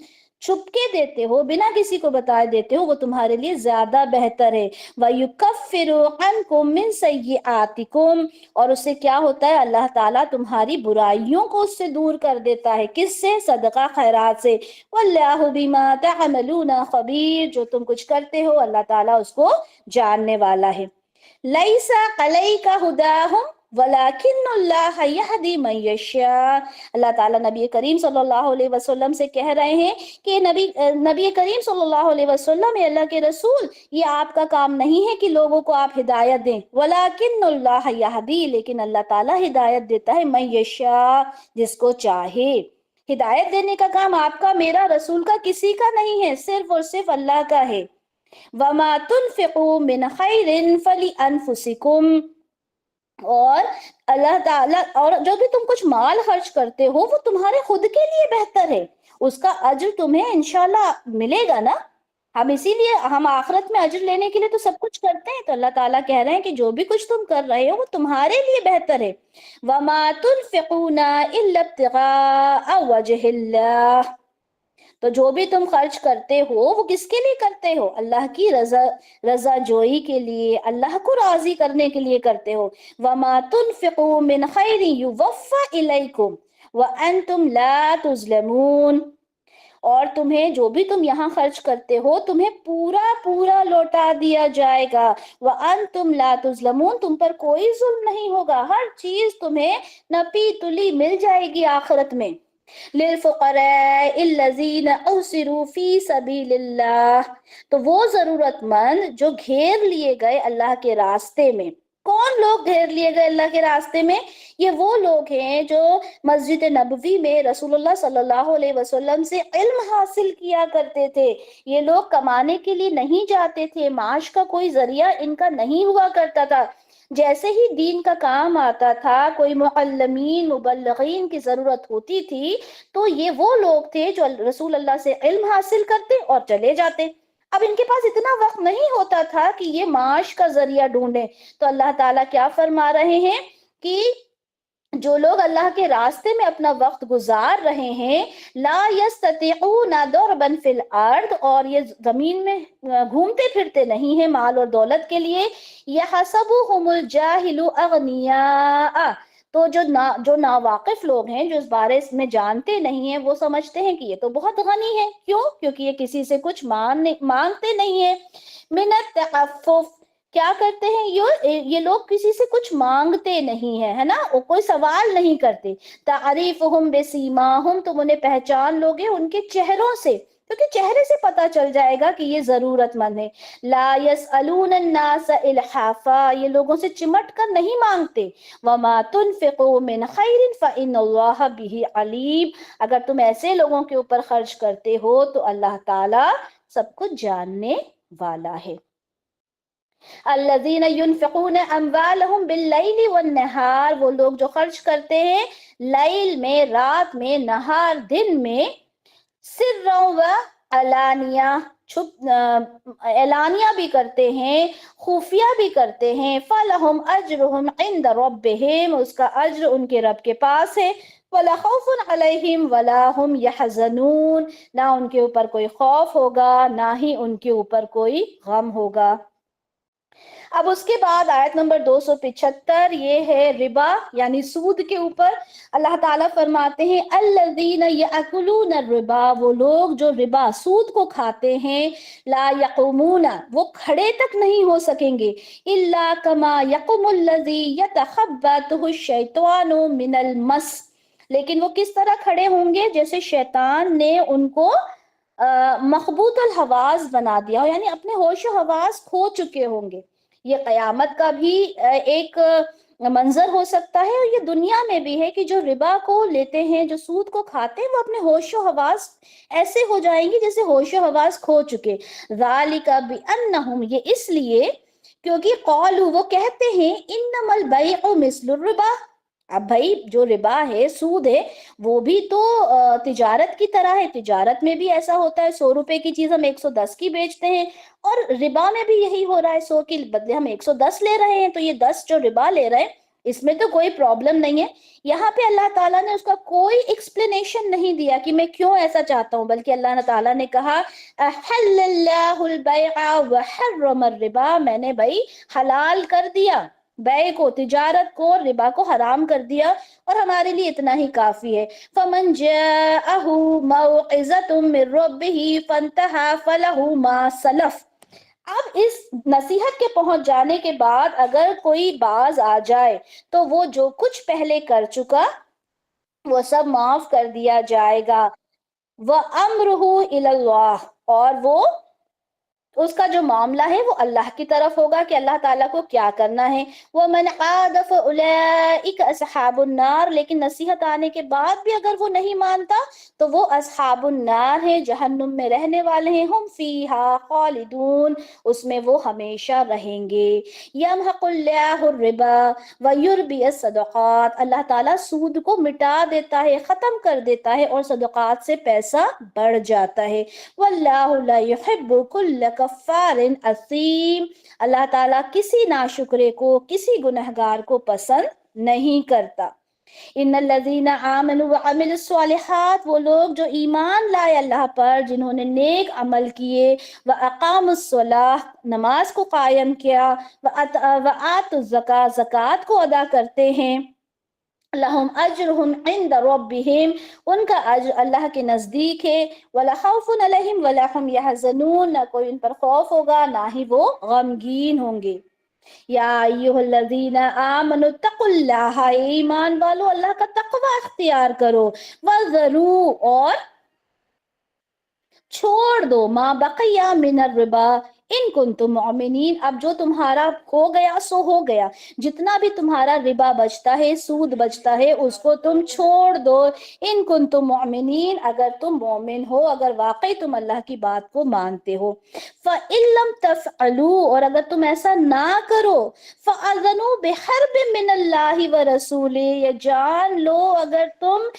Speaker 1: چھپ کے دیتے ہو، بنا کسی کو بتائے دیتے ہو، وہ تمہارے لیے زیادہ بہتر ہے۔ وَيُكَفِّرُ عَنْكُم مِّن سَيِّئَاتِكُمْ، اور اس سے کیا ہوتا ہے؟ اللہ تعالیٰ تمہاری برائیوں کو اس سے دور کر دیتا ہے، کس سے؟ صدقہ خیرات سے۔ وَاللَّهُ بِمَا تَعْمَلُونَ خَبِيرٌ، جو تم کچھ کرتے ہو اللہ تعالیٰ اس کو جاننے والا ہے۔ لَيْسَ عَلَيْكَ هُدَاهُمْ وَلَكِنَّ اللَّهَ يَهْدِي مَن يَشَاءُ، اللہ تعالیٰ نبی کریم صلی اللہ علیہ وسلم سے کہہ رہے ہیں کہ نبی کریم صلی اللہ علیہ وسلم، اللہ کے رسول، یہ آپ کا کام نہیں ہے کہ لوگوں کو آپ ہدایت دیں، وَلَكِنَّ اللَّهَ يَهْدِي، لیکن اللہ تعالیٰ ہدایت دیتا ہے، مَن يَشَاءُ، جس کو چاہے۔ ہدایت دینے کا کام آپ کا، میرا، رسول کا، کسی کا نہیں ہے، صرف اور صرف اللہ کا ہے۔ وَمَا تُنْفِقُوا مِنْ خَيْرٍ فَلِأَنفُسِكُمْ، اور اللہ تعالیٰ، اور جو بھی تم کچھ مال خرچ کرتے ہو وہ تمہارے خود کے لیے بہتر ہے، اس کا اجر تمہیں انشاءاللہ ملے گا نا۔ ہم اسی لیے ہم آخرت میں اجر لینے کے لیے تو سب کچھ کرتے ہیں، تو اللہ تعالیٰ کہہ رہے ہیں کہ جو بھی کچھ تم کر رہے ہو وہ تمہارے لیے بہتر ہے۔ وَمَا تُنْفِقُونَ إِلَّا ابْتِغَاءَ وَجْهِ اللَّهِ، تو جو بھی تم خرچ کرتے ہو وہ کس کے لیے کرتے ہو؟ اللہ کی رضا جوئی کے لیے، اللہ کو راضی کرنے کے لیے کرتے ہو۔ وَمَا تُنْفِقُوا مِنْ خَيْرٍ يُوَفَّ إِلَيْكُمْ وَأَنْتُمْ لَا تُظْلَمُونَ، اور تمہیں جو بھی تم یہاں خرچ کرتے ہو تمہیں پورا پورا لوٹا دیا جائے گا۔ وَأَنْتُمْ لَا تُظْلَمُونَ، تم پر کوئی ظلم نہیں ہوگا، ہر چیز تمہیں نپی تلی مل جائے گی آخرت میں۔ لِلْفُقَرَاءِ الَّذِينَ أُحْصِرُوا فِي سَبِيلِ اللَّهِ، تو وہ ضرورت مند جو گھیر لیے گئے اللہ کے راستے میں۔ کون لوگ گھیر لیے گئے اللہ کے راستے میں؟ یہ وہ لوگ ہیں جو مسجد نبوی میں رسول اللہ صلی اللہ علیہ وسلم سے علم حاصل کیا کرتے تھے۔ یہ لوگ کمانے کے لیے نہیں جاتے تھے، معاش کا کوئی ذریعہ ان کا نہیں ہوا کرتا تھا۔ جیسے ہی دین کا کام آتا تھا، کوئی معلمین، مبلغین کی ضرورت ہوتی تھی، تو یہ وہ لوگ تھے جو رسول اللہ سے علم حاصل کرتے اور چلے جاتے۔ اب ان کے پاس اتنا وقت نہیں ہوتا تھا کہ یہ معاش کا ذریعہ ڈھونڈیں، تو اللہ تعالیٰ کیا فرما رہے ہیں کہ جو لوگ اللہ کے راستے میں اپنا وقت گزار رہے ہیں، لا یستطیعون ضربا فی الارض، اور یہ زمین میں گھومتے پھرتے نہیں ہیں مال اور دولت کے لیے، یحسبهم الجاہل اغنیاء، تو جو ناواقف لوگ ہیں، جو اس بارے میں جانتے نہیں ہیں، وہ سمجھتے ہیں کہ یہ تو بہت غنی ہے۔ کیوں؟ کیونکہ یہ کسی سے کچھ مانگتے نہیں ہیں۔ من التعفف، کیا کرتے ہیں یہ لوگ کسی سے کچھ مانگتے نہیں ہیں، ہے نا، وہ کوئی سوال نہیں کرتے۔ تعریفہم بسیماہم، تم انہیں پہچان لوگے ان کے چہروں سے، کیونکہ چہرے سے پتہ چل جائے گا کہ یہ ضرورت مند ہے۔ لا یسألون الناس الحافا، یہ لوگوں سے چمٹ کر نہیں مانگتے۔ وما تنفقوا من خیر فإن اللہ بہ علیم، اگر تم ایسے لوگوں کے اوپر خرچ کرتے ہو تو اللہ تعالیٰ سب کچھ جاننے والا ہے۔ الذین ينفقون اموالهم باللیل والنہار، وہ لوگ جو خرچ کرتے ہیں لیل میں، رات میں، نہار دن میں، سرا و علانیہ، اعلانیہ بھی کرتے ہیں، خفیہ بھی کرتے ہیں، فلہم اجرہم عند ربہم، اس کا اجر ان کے رب کے پاس ہے۔ ولا خوف علیہم ولا هم یحزنون، نہ ان کے اوپر کوئی خوف ہوگا نہ ہی ان کے اوپر کوئی غم ہوگا۔ اب اس کے بعد آیت نمبر 275، یہ ہے ربا یعنی سود کے اوپر۔ اللہ تعالیٰ فرماتے ہیں الذین یأکلون الربا، وہ لوگ جو ربا، سود کو کھاتے ہیں، لا یقومون، وہ کھڑے تک نہیں ہو سکیں گے، الا کما یقوم الذی یتخبطہ الشیطان من المس، لیکن وہ کس طرح کھڑے ہوں گے؟ جیسے شیطان نے ان کو مخبوط الحواس بنا دیا ہو، یعنی اپنے ہوش و حواس کھو چکے ہوں گے۔ یہ قیامت کا بھی ایک منظر ہو سکتا ہے، اور یہ دنیا میں بھی ہے کہ جو ربا کو لیتے ہیں، جو سود کو کھاتے ہیں، وہ اپنے ہوش و حواس ایسے ہو جائیں گی جیسے ہوش و حواس کھو چکے. ذالک بانہم، یہ اس لیے کیونکہ قالوا، وہ کہتے ہیں انما البیع مثل الربا. اب بھائی جو ربا ہے، سود ہے، وہ بھی تو تجارت کی طرح ہے. تجارت میں بھی ایسا ہوتا ہے، 100 روپے کی چیز ہم 110 کی بیچتے ہیں، اور ربا میں بھی یہی ہو رہا ہے، 100 کے بدلے ہم 110 لے رہے ہیں. تو یہ 10 جو ربا لے رہے ہیں، اس میں تو کوئی پرابلم نہیں ہے. یہاں پہ اللہ تعالیٰ نے اس کا کوئی ایکسپلینیشن نہیں دیا کہ میں کیوں ایسا چاہتا ہوں، بلکہ اللہ تعالیٰ نے کہا احل اللہ البیع وحرم الربا، میں نے بھائی حلال کر دیا بیع کو، تجارت کو، ربا کو حرام کر دیا، اور ہمارے لیے اتنا ہی کافی ہے. فمن جاءہ موعظۃ من ربہ فانتہی فلہ ما سلف. اب اس نصیحت کے پہنچ جانے کے بعد اگر کوئی باز آ جائے تو وہ جو کچھ پہلے کر چکا وہ سب معاف کر دیا جائے گا. وَأَمْرُهُ إِلَى اللَّهِ، اور وہ اس کا جو معاملہ ہے وہ اللہ کی طرف ہوگا کہ اللہ تعالیٰ کو کیا کرنا ہے. وَمَنْ عَادَ فَأُولَئِكَ أَصْحَابُ النَّارِ، لیکن نصیحت آنے کے بعد بھی اگر وہ نہیں مانتا تو وہ اصحاب النار ہیں، جہنم میں رہنے والے ہیں. ہم فیہا خالدون، اس میں وہ ہمیشہ رہیں گے. یمحق اللہ الربا ویربی الصدقات، اللہ تعالیٰ سود کو مٹا دیتا ہے، ختم کر دیتا ہے، اور صدقات سے پیسہ بڑھ جاتا ہے. واللہ لا يحب كل کفار اثیم، اللہ تعالیٰ کسی ناشکرے کو، کسی گنہگار کو پسند نہیں کرتا. ان الذین آمنوا وعملوا الصالحات، وہ لوگ جو ایمان لائے اللہ پر، جنہوں نے نیک عمل کیے، واقاموا الصلاۃ، نماز کو قائم کیا، وآتوا الزکاۃ، زکوٰۃ کو ادا کرتے ہیں، لہم اجرہم عند ربہم، ان کا اجر اللہ کے نزدیک ہے. ولا خوف علیہم ولا هم يحزنون، نہ کوئی ان پر خوف ہوگا نہ ہی وہ غمگین ہوں گے. یا ایھا الذین آمنوا اتقوا اللہ، ایمان والو اللہ کا تقوی اختیار کرو. وذروا، اور چھوڑ دو، ما بقی من الربا ان کنتم مؤمنین، اب جو تمہارا ہو گیا سو ہو گیا، جتنا بھی تمہارا ربا بچتا ہے، سود بچتا ہے، اس کو تم چھوڑ دو. ان کنتم مؤمنین، اگر تم مومن ہو، اگر واقعی تم اللہ کی بات کو مانتے ہو. فَإِن لَمْ تَفْعَلُوا، اور اگر تم ایسا نہ کرو، فَأَذَنُوا بِحَرْبٍ مِّنَ اللَّهِ وَرَسُولِهِ، یہ جان لو اگر تم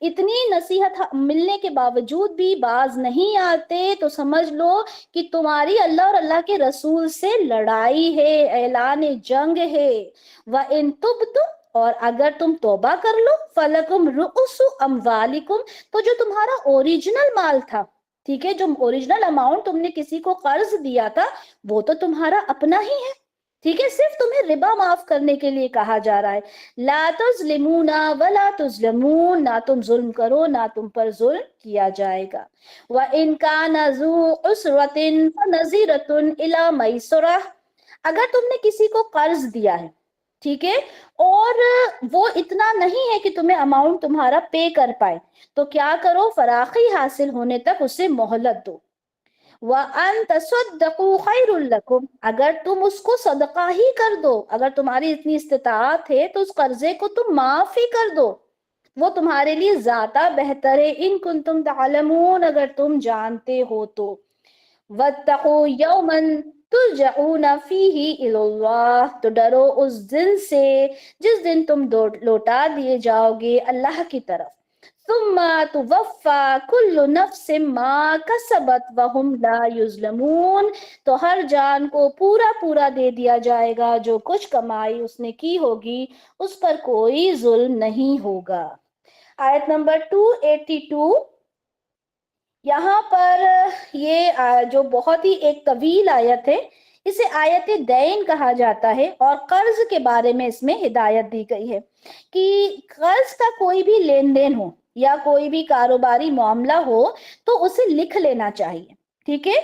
Speaker 1: اتنی نصیحت ملنے کے باوجود بھی باز نہیں آتے تو سمجھ لو کہ تمہاری اللہ اور اللہ کے رسول سے لڑائی ہے، اعلان جنگ ہے. وَإِن تُبْتُمْ، اور اگر تم توبہ کر لو، فَلَكُمْ رُؤُسُ أَمْوَالِكُمْ، تو جو تمہارا اوریجنل مال تھا، ٹھیک ہے، جو اوریجنل اماؤنٹ تم نے کسی کو قرض دیا تھا وہ تو تمہارا اپنا ہی ہے، ٹھیک ہے، صرف تمہیں ربا معاف کرنے کے لیے کہا جا رہا ہے. لا تظلمون ولا تظلمون، نہ تم ظلم کرو نہ تم پر ظلم کیا جائے گا. وَإِن كَانَ ذُو عُسْرَةٍ فَنَظِرَةٌ إِلَى مَيْسَرَةٍ، اگر تم نے کسی کو قرض دیا ہے، ٹھیک ہے، اور وہ اتنا نہیں ہے کہ تمہیں اماؤنٹ تمہارا پے کر پائے، تو کیا کرو، فراخی حاصل ہونے تک اسے مہلت دو. وَأَن تَصَدَّقُوا خَيْرٌ لَكُمْ، اگر تم اس کو صدقہ ہی کر دو، اگر تمہاری اتنی استطاعت ہے تو اس قرضے کو تم معاف ہی کر دو، وہ تمہارے لیے زیادہ بہتر ہے. ان کنتم تعلمون، اگر تم جانتے ہو تو. وَاتَّقُوا يَوْمًا تُرْجَعُونَ فِيهِ إِلَى اللَّهِ، تو ڈرو اس دن سے جس دن تم لوٹا دیے جاؤ گے اللہ کی طرف. ثم توفى كل نفس ما كسبت وهم لا يظلمون، تو ہر جان کو پورا پورا دے دیا جائے گا جو کچھ کمائی اس نے کی ہوگی، اس پر کوئی ظلم نہیں ہوگا. آیت نمبر 282، یہاں پر یہ جو بہت ہی ایک طویل آیت ہے، اسے آیت دین کہا جاتا ہے، اور قرض کے بارے میں اس میں ہدایت دی گئی ہے کہ قرض کا کوئی بھی لین دین ہو یا کوئی بھی کاروباری معاملہ ہو تو اسے لکھ لینا چاہیے، ٹھیک ہے،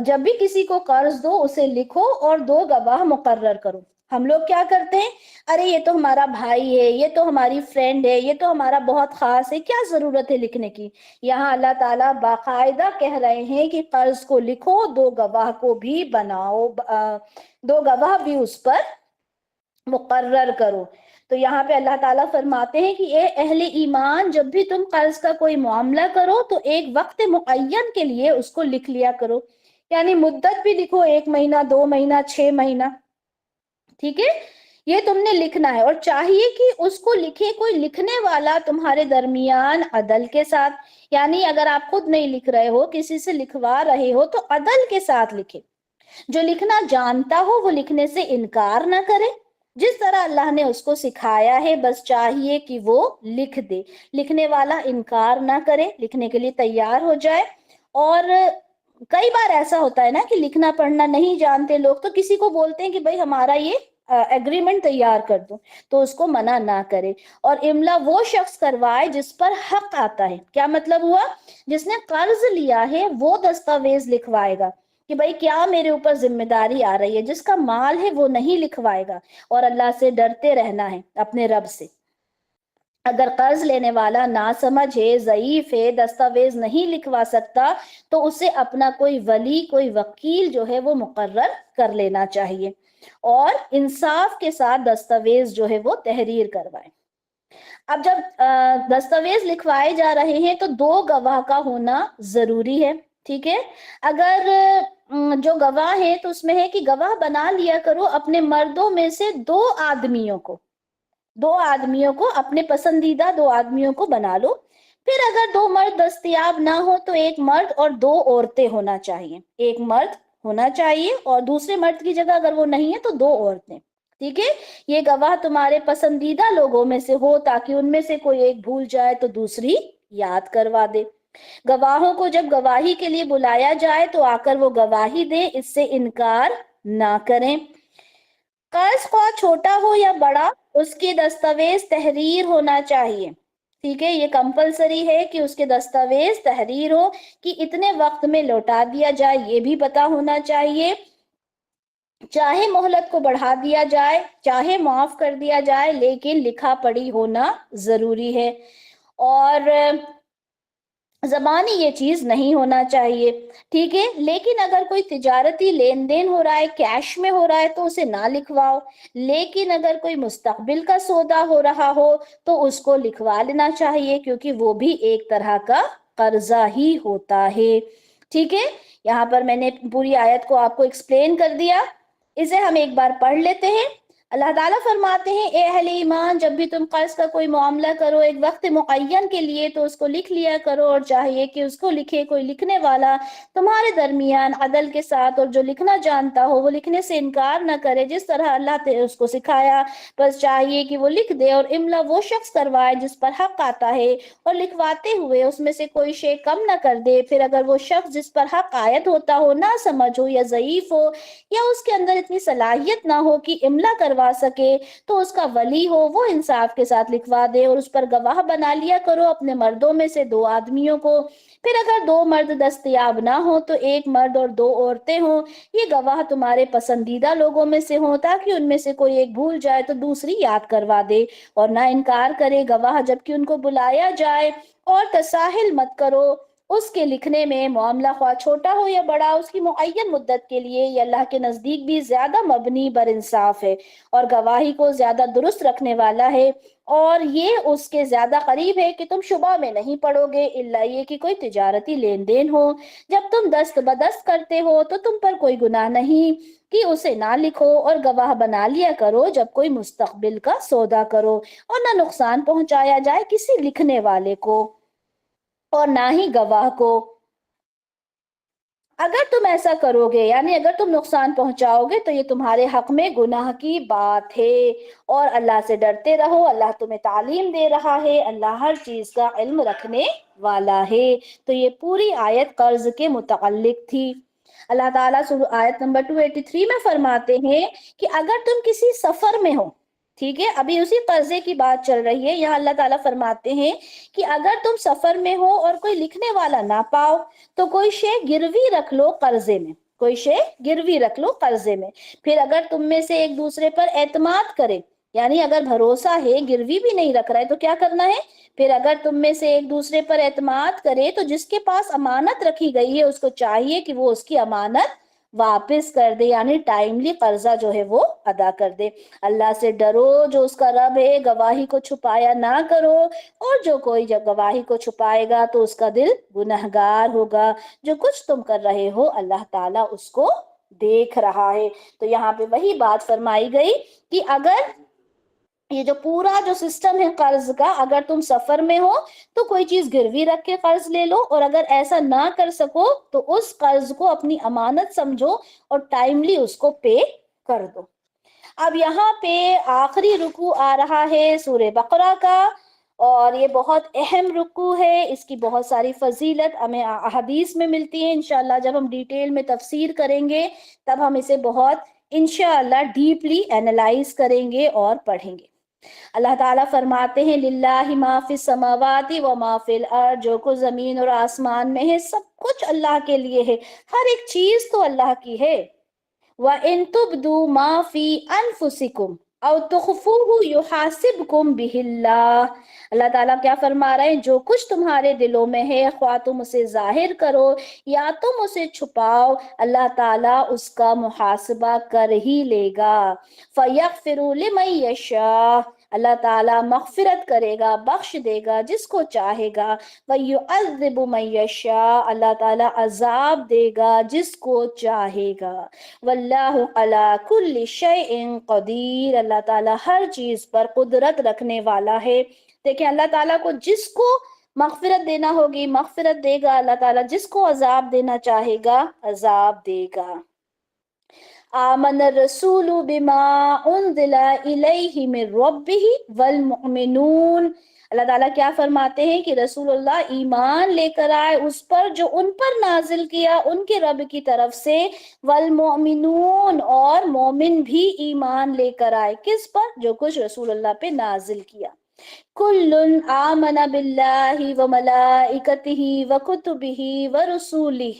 Speaker 1: جب بھی کسی کو قرض دو اسے لکھو اور 2 گواہ مقرر کرو. ہم لوگ کیا کرتے ہیں، ارے یہ تو ہمارا بھائی ہے، یہ تو ہماری فرینڈ ہے، یہ تو ہمارا بہت خاص ہے، کیا ضرورت ہے لکھنے کی. یہاں اللہ تعالیٰ باقاعدہ کہہ رہے ہیں کہ قرض کو لکھو، 2 گواہ کو بھی بناؤ، 2 گواہ بھی اس پر مقرر کرو. تو یہاں پہ اللہ تعالیٰ فرماتے ہیں کہ اے اہل ایمان، جب بھی تم قرض کا کوئی معاملہ کرو تو ایک وقت معین کے لیے اس کو لکھ لیا کرو. یعنی مدت بھی لکھو، 1 مہینہ، 2 مہینہ، 6 مہینہ. ٹھیک ہے، یہ تم نے لکھنا ہے. اور چاہیے کہ اس کو لکھے کوئی لکھنے والا تمہارے درمیان عدل کے ساتھ. یعنی اگر آپ خود نہیں لکھ رہے ہو، کسی سے لکھوا رہے ہو، تو عدل کے ساتھ لکھے. جو لکھنا جانتا ہو وہ لکھنے سے انکار نہ کرے. جس طرح اللہ نے اس کو سکھایا ہے بس چاہیے کہ وہ لکھ دے. لکھنے والا انکار نہ کرے، لکھنے کے لیے تیار ہو جائے. اور کئی بار ایسا ہوتا ہے نا کہ لکھنا پڑھنا نہیں جانتے لوگ، تو کسی کو بولتے ہیں کہ بھئی ہمارا یہ ایگریمنٹ تیار کر دو، تو اس کو منع نہ کرے. اور املا وہ شخص کروائے جس پر حق آتا ہے. کیا مطلب ہوا؟ جس نے قرض لیا ہے وہ دستاویز لکھوائے گا کہ بھئی کیا میرے اوپر ذمہ داری آ رہی ہے. جس کا مال ہے وہ نہیں لکھوائے گا. اور اللہ سے ڈرتے رہنا ہے، اپنے رب سے. اگر قرض لینے والا ناسمجھ ہے، ضعیف ہے، دستاویز نہیں لکھوا سکتا، تو اسے اپنا کوئی ولی، کوئی وکیل جو ہے وہ مقرر کر لینا چاہیے، اور انصاف کے ساتھ دستاویز جو ہے وہ تحریر کروائے. اب جب دستاویز لکھوائے جا رہے ہیں تو 2 گواہ کا ہونا ضروری ہے. ٹھیک ہے، اگر جو گواہ ہے تو اس میں ہے کہ گواہ بنا لیا کرو اپنے مردوں میں سے 2 آدمیوں کو. 2 آدمیوں کو، اپنے پسندیدہ 2 آدمیوں کو بنا لو. پھر اگر 2 مرد دستیاب نہ ہو تو 1 مرد اور 2 عورتیں ہونا چاہیے. 1 مرد ہونا چاہیے اور دوسرے مرد کی جگہ اگر وہ نہیں ہے تو 2 عورتیں. ٹھیک ہے، یہ گواہ تمہارے پسندیدہ لوگوں میں سے ہو تاکہ ان میں سے کوئی ایک بھول جائے تو دوسری یاد کروا دے. گواہوں کو جب گواہی کے لیے بلایا جائے تو آ کر وہ گواہی دیں، اس سے انکار نہ کریں. قرض خواہ چھوٹا ہو یا بڑا، اس کی دستاویز تحریر ہونا چاہیے. ٹھیک ہے، یہ کمپلسری ہے کہ اس کے دستاویز تحریر ہو کہ اتنے وقت میں لوٹا دیا جائے، یہ بھی پتا ہونا چاہیے. چاہے مہلت کو بڑھا دیا جائے، چاہے معاف کر دیا جائے، لیکن لکھا پڑھی ہونا ضروری ہے. اور زبانی یہ چیز نہیں ہونا چاہیے. ٹھیک ہے، لیکن اگر کوئی تجارتی لین دین ہو رہا ہے، کیش میں ہو رہا ہے، تو اسے نہ لکھواؤ. لیکن اگر کوئی مستقبل کا سودا ہو رہا ہو تو اس کو لکھوا لینا چاہیے، کیونکہ وہ بھی ایک طرح کا قرضہ ہی ہوتا ہے. ٹھیک ہے، یہاں پر میں نے پوری آیت کو آپ کو ایکسپلین کر دیا. اسے ہم ایک بار پڑھ لیتے ہیں. اللہ تعالیٰ فرماتے ہیں اے اہل ایمان، جب بھی تم قرض کا کوئی معاملہ کرو ایک وقت معین کے لیے تو اس کو لکھ لیا کرو، اور چاہیے کہ اس کو لکھے کوئی لکھنے والا تمہارے درمیان عدل کے ساتھ، اور جو لکھنا جانتا ہو وہ لکھنے سے انکار نہ کرے جس طرح اللہ نے اس کو سکھایا. بس چاہیے کہ وہ لکھ دے. اور املا وہ شخص کروائے جس پر حق آتا ہے، اور لکھواتے ہوئے اس میں سے کوئی شے کم نہ کر دے. پھر اگر وہ شخص جس پر حق عائد ہوتا ہو نہ سمجھ ہو، یا ضعیف ہو، یا اس کے اندر اتنی صلاحیت نہ ہو کہ املا کروا سکے، تو اس کا ولی ہو وہ انصاف کے ساتھ لکھوا دے. اور اس پر گواہ بنا لیا کرو اپنے مردوں میں سے 2 آدمیوں کو. پھر اگر 2 مرد دستیاب نہ ہو تو 1 مرد اور 2 عورتیں ہوں. یہ گواہ تمہارے پسندیدہ لوگوں میں سے ہوں تاکہ ان میں سے کوئی ایک بھول جائے تو دوسری یاد کروا دے. اور نہ انکار کرے گواہ جبکہ ان کو بلایا جائے. اور تساہل مت کرو اس کے لکھنے میں، معاملہ خواہ چھوٹا ہو یا بڑا، اس کی معین مدت کے لیے. یہ اللہ کے نزدیک بھی زیادہ مبنی بر انصاف ہے، اور گواہی کو زیادہ درست رکھنے والا ہے. اور یہ اس کے زیادہ قریب ہے کہ تم شبہ میں نہیں پڑو گے، الا یہ کہ کوئی تجارتی لین دین ہو. جب تم دست بدست کرتے ہو تو تم پر کوئی گناہ نہیں کہ اسے نہ لکھو. اور گواہ بنا لیا کرو جب کوئی مستقبل کا سودا کرو، اور نہ نقصان پہنچایا جائے کسی لکھنے والے کو اور نہ ہی گواہ کو. اگر تم ایسا کرو گے، یعنی اگر تم نقصان پہنچاؤ گے، تو یہ تمہارے حق میں گناہ کی بات ہے. اور اللہ سے ڈرتے رہو، اللہ تمہیں تعلیم دے رہا ہے، اللہ ہر چیز کا علم رکھنے والا ہے. تو یہ پوری آیت قرض کے متعلق تھی. اللہ تعالیٰ آیت نمبر 283 میں فرماتے ہیں کہ اگر تم کسی سفر میں ہو، ٹھیک ہے، ابھی اسی قرضے کی بات چل رہی ہے. یہاں اللہ تعالیٰ فرماتے ہیں کہ اگر تم سفر میں ہو اور کوئی لکھنے والا نہ پاؤ تو کوئی شے گروی رکھ لو قرضے میں. کوئی شے گروی رکھ لو قرضے میں. پھر اگر تم میں سے ایک دوسرے پر اعتماد کرے، یعنی اگر بھروسہ ہے، گروی بھی نہیں رکھ رہا ہے، تو کیا کرنا ہے؟ پھر اگر تم میں سے ایک دوسرے پر اعتماد کرے تو جس کے پاس امانت رکھی گئی ہے اس کو چاہیے کہ وہ اس کی امانت واپس کر دے، یعنی ٹائملی قرضہ جو ہے وہ ادا کر دے۔ اللہ سے ڈرو جو اس کا رب ہے، گواہی کو چھپایا نہ کرو، اور جو کوئی جب گواہی کو چھپائے گا تو اس کا دل گنہگار ہوگا۔ جو کچھ تم کر رہے ہو اللہ تعالیٰ اس کو دیکھ رہا ہے۔ تو یہاں پہ وہی بات فرمائی گئی کہ اگر یہ جو پورا جو سسٹم ہے قرض کا، اگر تم سفر میں ہو تو کوئی چیز گروی رکھ کے قرض لے لو، اور اگر ایسا نہ کر سکو تو اس قرض کو اپنی امانت سمجھو اور ٹائملی اس کو پے کر دو۔ اب یہاں پہ آخری رکوع آ رہا ہے سورہ بقرہ کا، اور یہ بہت اہم رکوع ہے، اس کی بہت ساری فضیلت ہمیں احادیث میں ملتی ہے۔ انشاءاللہ جب ہم ڈیٹیل میں تفسیر کریں گے تب ہم اسے بہت انشاءاللہ ڈیپلی اینالائز کریں گے اور پڑھیں گے۔ اللہ تعالیٰ فرماتے ہیں للہ ما فی السماوات و ما فی الارض، جو کچھ زمین اور آسمان میں ہے سب کچھ اللہ کے لیے ہے، ہر ایک چیز تو اللہ کی ہے۔ وَإِن تُبْدُوا مَا فِي أَنفُسِكُمْ أَوْ تُخْفُوهُ يُحَاسِبْكُمْ بِهِ اللَّهُ۔ اللہ تعالیٰ کیا فرما رہے ہیں، جو کچھ تمہارے دلوں میں ہے خواہ تم اسے ظاہر کرو یا تم اسے چھپاؤ، اللہ تعالیٰ اس کا محاسبہ کر ہی لے گا۔ فَيَغْفِرُ لِمَن يَشَاءُ، اللہ تعالیٰ مغفرت کرے گا، بخش دے گا جس کو چاہے گا۔ وَيُعَذِّبُ مَن يَشَاءُ، اللہ تعالیٰ عذاب دے گا جس کو چاہے گا۔ واللہ علی کل شیء قدیر، اللہ تعالیٰ ہر چیز پر قدرت رکھنے والا ہے۔ دیکھیں اللہ تعالیٰ کو جس کو مغفرت دینا ہوگی مغفرت دے گا، اللہ تعالیٰ جس کو عذاب دینا چاہے گا عذاب دے گا۔ آمن الرسول بما انزل الیہ من ربہ والمؤمنون، اللہ تعالیٰ کیا فرماتے ہیں کہ رسول اللہ ایمان لے کر آئے اس پر جو ان پر نازل کیا ان کے رب کی طرف سے، والمؤمنون اور مومن بھی ایمان لے کر آئے کس پر، جو کچھ رسول اللہ پہ نازل کیا۔ کل آمن باللہ وملائکتہ وکتبہ ورسولہ،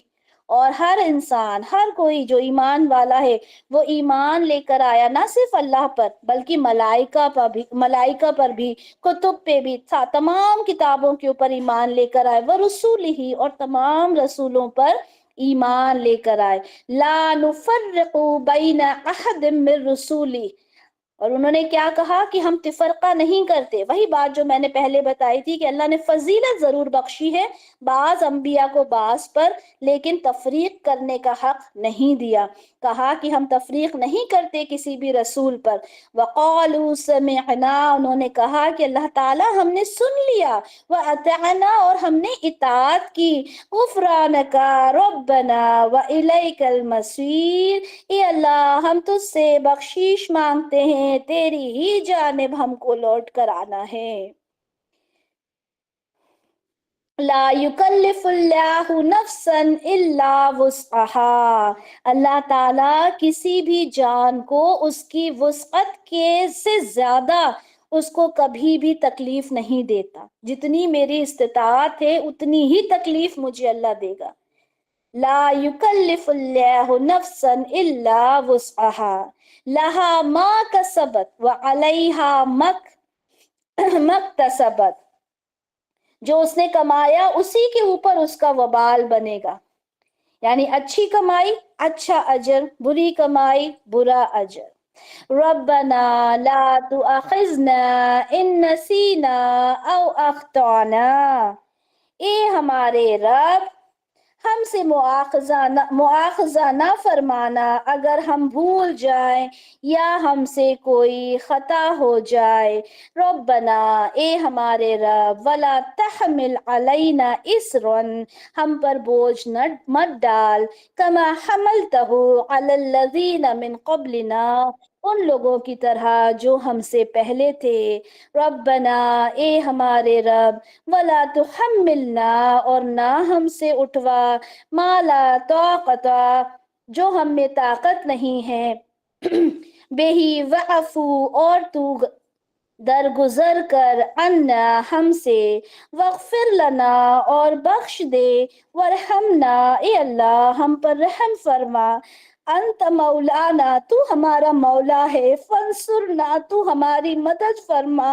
Speaker 1: اور ہر انسان ہر کوئی جو ایمان والا ہے وہ ایمان لے کر آیا نہ صرف اللہ پر بلکہ ملائکہ پر بھی، کتب پہ بھی، تمام کتابوں کے اوپر ایمان لے کر آئے، ورسولہ اور تمام رسولوں پر ایمان لے کر آئے۔ لا نفرق بین احد من رسولہ، اور انہوں نے کیا کہا کہ ہم تفرقہ نہیں کرتے، وہی بات جو میں نے پہلے بتائی تھی کہ اللہ نے فضیلت ضرور بخشی ہے بعض انبیاء کو بعض پر، لیکن تفریق کرنے کا حق نہیں دیا، کہا کہ ہم تفریق نہیں کرتے کسی بھی رسول پر۔ وقالوا سمعنا، انہوں نے کہا کہ اللہ تعالیٰ ہم نے سن لیا، واطعنا اور ہم نے اطاعت کی، غفرانک ربنا والیک المصیر، اے اللہ ہم تجھ سے بخشش مانگتے ہیں، تیری ہی جانب ہم کو لوٹ کر آنا ہے۔ لا یکلف اللہ نفسا الا وسعها، اللہ تعالیٰ کسی بھی جان کو اس کی وسعت کے سے زیادہ اس کو کبھی بھی تکلیف نہیں دیتا، جتنی میری استطاعت ہے اتنی ہی تکلیف مجھے اللہ دے گا۔ لا یکلف اللہ نفسا الا وسعها لها ما کسبت وعلیها ما اکتسبت، جو اس نے کمایا اسی کے اوپر اس کا وبال بنے گا، یعنی اچھی کمائی اچھا اجر، بری کمائی برا اجر۔ ربنا لا تؤاخذنا ان نسینا او اخطأنا، اے ہمارے رب ہم سے مواخذہ نہ فرمانا اگر ہم بھول جائیں یا ہم سے کوئی خطا ہو جائے۔ ربنا، اے ہمارے رب، ولا تحمل علینا اسرا، ہم پر بوجھ مت ڈال، کما حملتہ علی الذین من قبلنا، ان لوگوں کی طرح جو ہم سے پہلے تھے۔ ربنا، اے ہمارے رب، ولا تحملنا اور نہ ہم سے اٹھوا، ما لا طاقت جو ہم میں طاقت نہیں ہے، بہی وعفو اور تو درگزر کر، عنا ہم سے، واغفر لنا اور بخش دے، ورحمنا اے اللہ ہم پر رحم فرما، انت مولانا تو ہمارا مولا ہے، فانصرنا تو ہماری مدد فرما،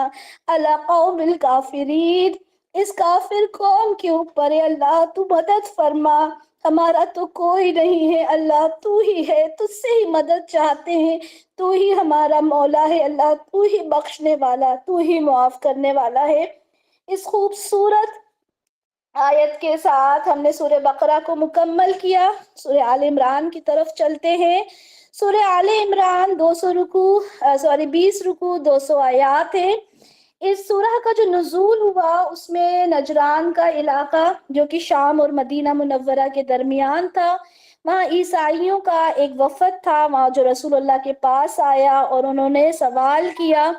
Speaker 1: علی قوم الکافرین اس کافر قوم کے اوپر اے اللہ تو مدد فرما، ہمارا تو کوئی نہیں ہے اللہ، تو ہی ہے، تجھ سے ہی مدد چاہتے ہیں، تو ہی ہمارا مولا ہے اللہ، تو ہی بخشنے والا، تو ہی معاف کرنے والا ہے۔ اس خوبصورت آیت کے ساتھ ہم نے سورہ بقرہ کو مکمل کیا۔ سورہ آل عمران کی طرف چلتے ہیں۔ سورہ آل عمران 20 رکوع 200 آیات ہے۔ اس سورہ کا جو نزول ہوا اس میں نجران کا علاقہ جو کہ شام اور مدینہ منورہ کے درمیان تھا، وہاں عیسائیوں کا ایک وفد تھا وہاں جو رسول اللہ کے پاس آیا، اور انہوں نے سوال کیا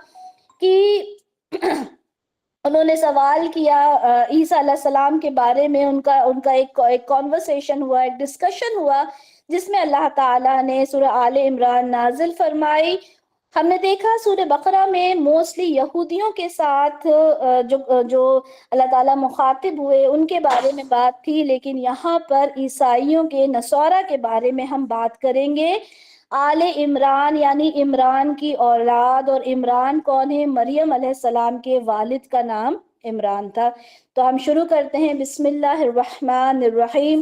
Speaker 1: عیسیٰ علیہ السلام کے بارے میں۔ ان کا ایک کانورسیشن ہوا، ایک ڈسکشن ہوا، جس میں اللہ تعالیٰ نے سورہ آل عمران نازل فرمائی۔ ہم نے دیکھا سورہ بقرہ میں موسٹلی یہودیوں کے ساتھ جو اللہ تعالیٰ مخاطب ہوئے ان کے بارے میں بات تھی، لیکن یہاں پر عیسائیوں کے، نصارہ کے بارے میں ہم بات کریں گے۔ آل عمران یعنی عمران کی اولاد، اور عمران کون ہے؟ مریم علیہ السلام کے والد کا نام عمران تھا۔ تو ہم شروع کرتے ہیں، بسم اللہ الرحمن الرحیم۔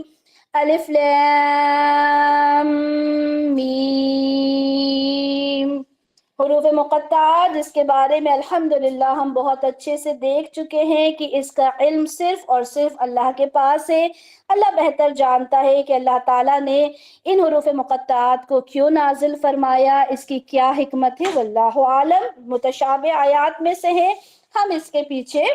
Speaker 1: الف لام میم، حروف مقطعات جس کے بارے میں الحمدللہ ہم بہت اچھے سے دیکھ چکے ہیں کہ اس کا علم صرف اور صرف اللہ کے پاس ہے۔ اللہ بہتر جانتا ہے کہ اللہ تعالیٰ نے ان حروف مقطعات کو کیوں نازل فرمایا، اس کی کیا حکمت ہے، واللہ عالم۔ متشابہ آیات میں سے ہے، ہم اس کے پیچھے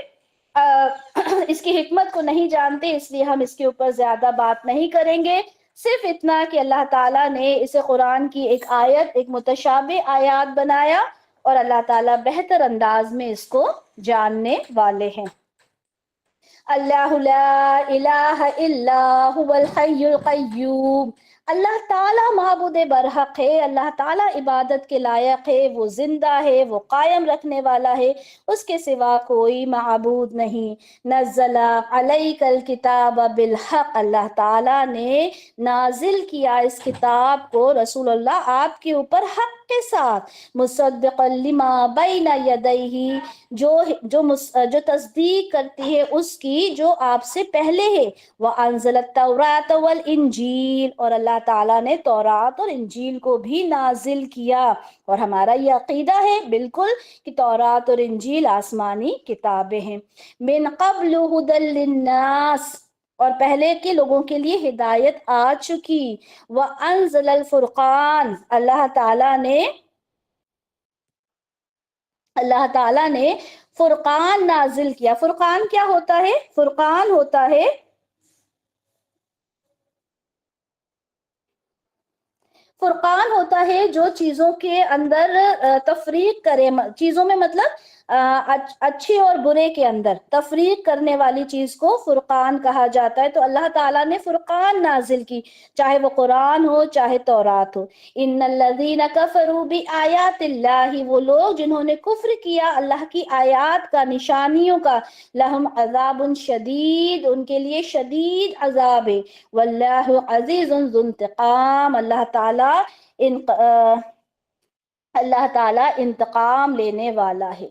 Speaker 1: اس کی حکمت کو نہیں جانتے، اس لیے ہم اس کے اوپر زیادہ بات نہیں کریں گے۔ صرف اتنا کہ اللہ تعالیٰ نے اسے قرآن کی ایک آیت، ایک متشابہ آیات بنایا، اور اللہ تعالیٰ بہتر انداز میں اس کو جاننے والے ہیں۔ اللہ لا الہ الا هو الحی القیوم، اللہ تعالیٰ معبود برحق ہے، اللہ تعالیٰ عبادت کے لائق ہے، وہ زندہ ہے، وہ قائم رکھنے والا ہے، اس کے سوا کوئی معبود نہیں۔ نزل علیک الکتاب بالحق، اللہ تعالیٰ نے نازل کیا اس کتاب کو رسول اللہ آپ کے اوپر حق کے ساتھ، مصدقا لما بین یدیہ، جو تصدیق کرتی ہے اس کی جو آپ سے پہلے ہے، وَأَنزَلَ التَّوْرَاةَ وَالْإِنْجِيلَ، اور اللہ تعالیٰ نے تورات اور انجیل کو بھی نازل کیا۔ اور ہمارا یہ عقیدہ ہے بالکل کہ تورات اور انجیل آسمانی کتابیں ہیں۔ مِن قَبْلُ هُدًى لِلنَّاسِ، اور پہلے کے لوگوں کے لیے ہدایت آ چکی۔ وَأَنزَلَ الْفُرْقَانَ، اللہ تعالیٰ نے فرقان نازل کیا۔ فرقان کیا ہوتا ہے؟ فرقان ہوتا ہے جو چیزوں کے اندر تفریق کرے، چیزوں میں مطلب اچھے اور برے کے اندر تفریق کرنے والی چیز کو فرقان کہا جاتا ہے۔ تو اللہ تعالیٰ نے فرقان نازل کی، چاہے وہ قرآن ہو چاہے تورات ہو۔ ان الذین کفروا بآیات اللہ، وہ لوگ جنہوں نے کفر کیا اللہ کی آیات کا، نشانیوں کا، لہم عذاب شدید، ان کے لیے شدید عذاب ہے۔ واللہ عزیز ذو انتقام، اللہ تعالیٰ انتقام لینے والا ہے۔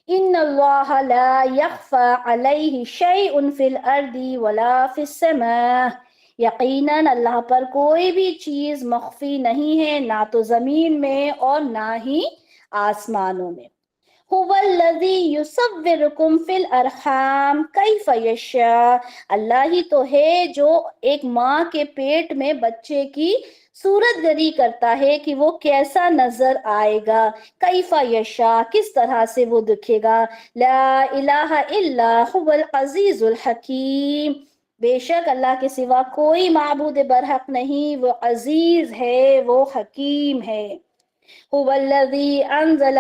Speaker 1: ان اللہ لا یخفی علیہ شیء فی الارض ولا فی السماء، یقیناً اللہ پر کوئی بھی چیز مخفی نہیں ہے، نہ تو زمین میں اور نہ ہی آسمانوں میں۔ هو الذی یصورکم فی الارحام کیف یشاء، اللہ ہی تو ہے جو ایک ماں کے پیٹ میں بچے کی صورت گری کرتا ہے کہ وہ کیسا نظر آئے گا، کیف یشاء کس طرح سے وہ دکھے گا۔ لا الہ الا هو العزیز الحکیم، بے شک اللہ کے سوا کوئی معبود برحق نہیں، وہ عزیز ہے، وہ حکیم ہے۔ هو الذی انزل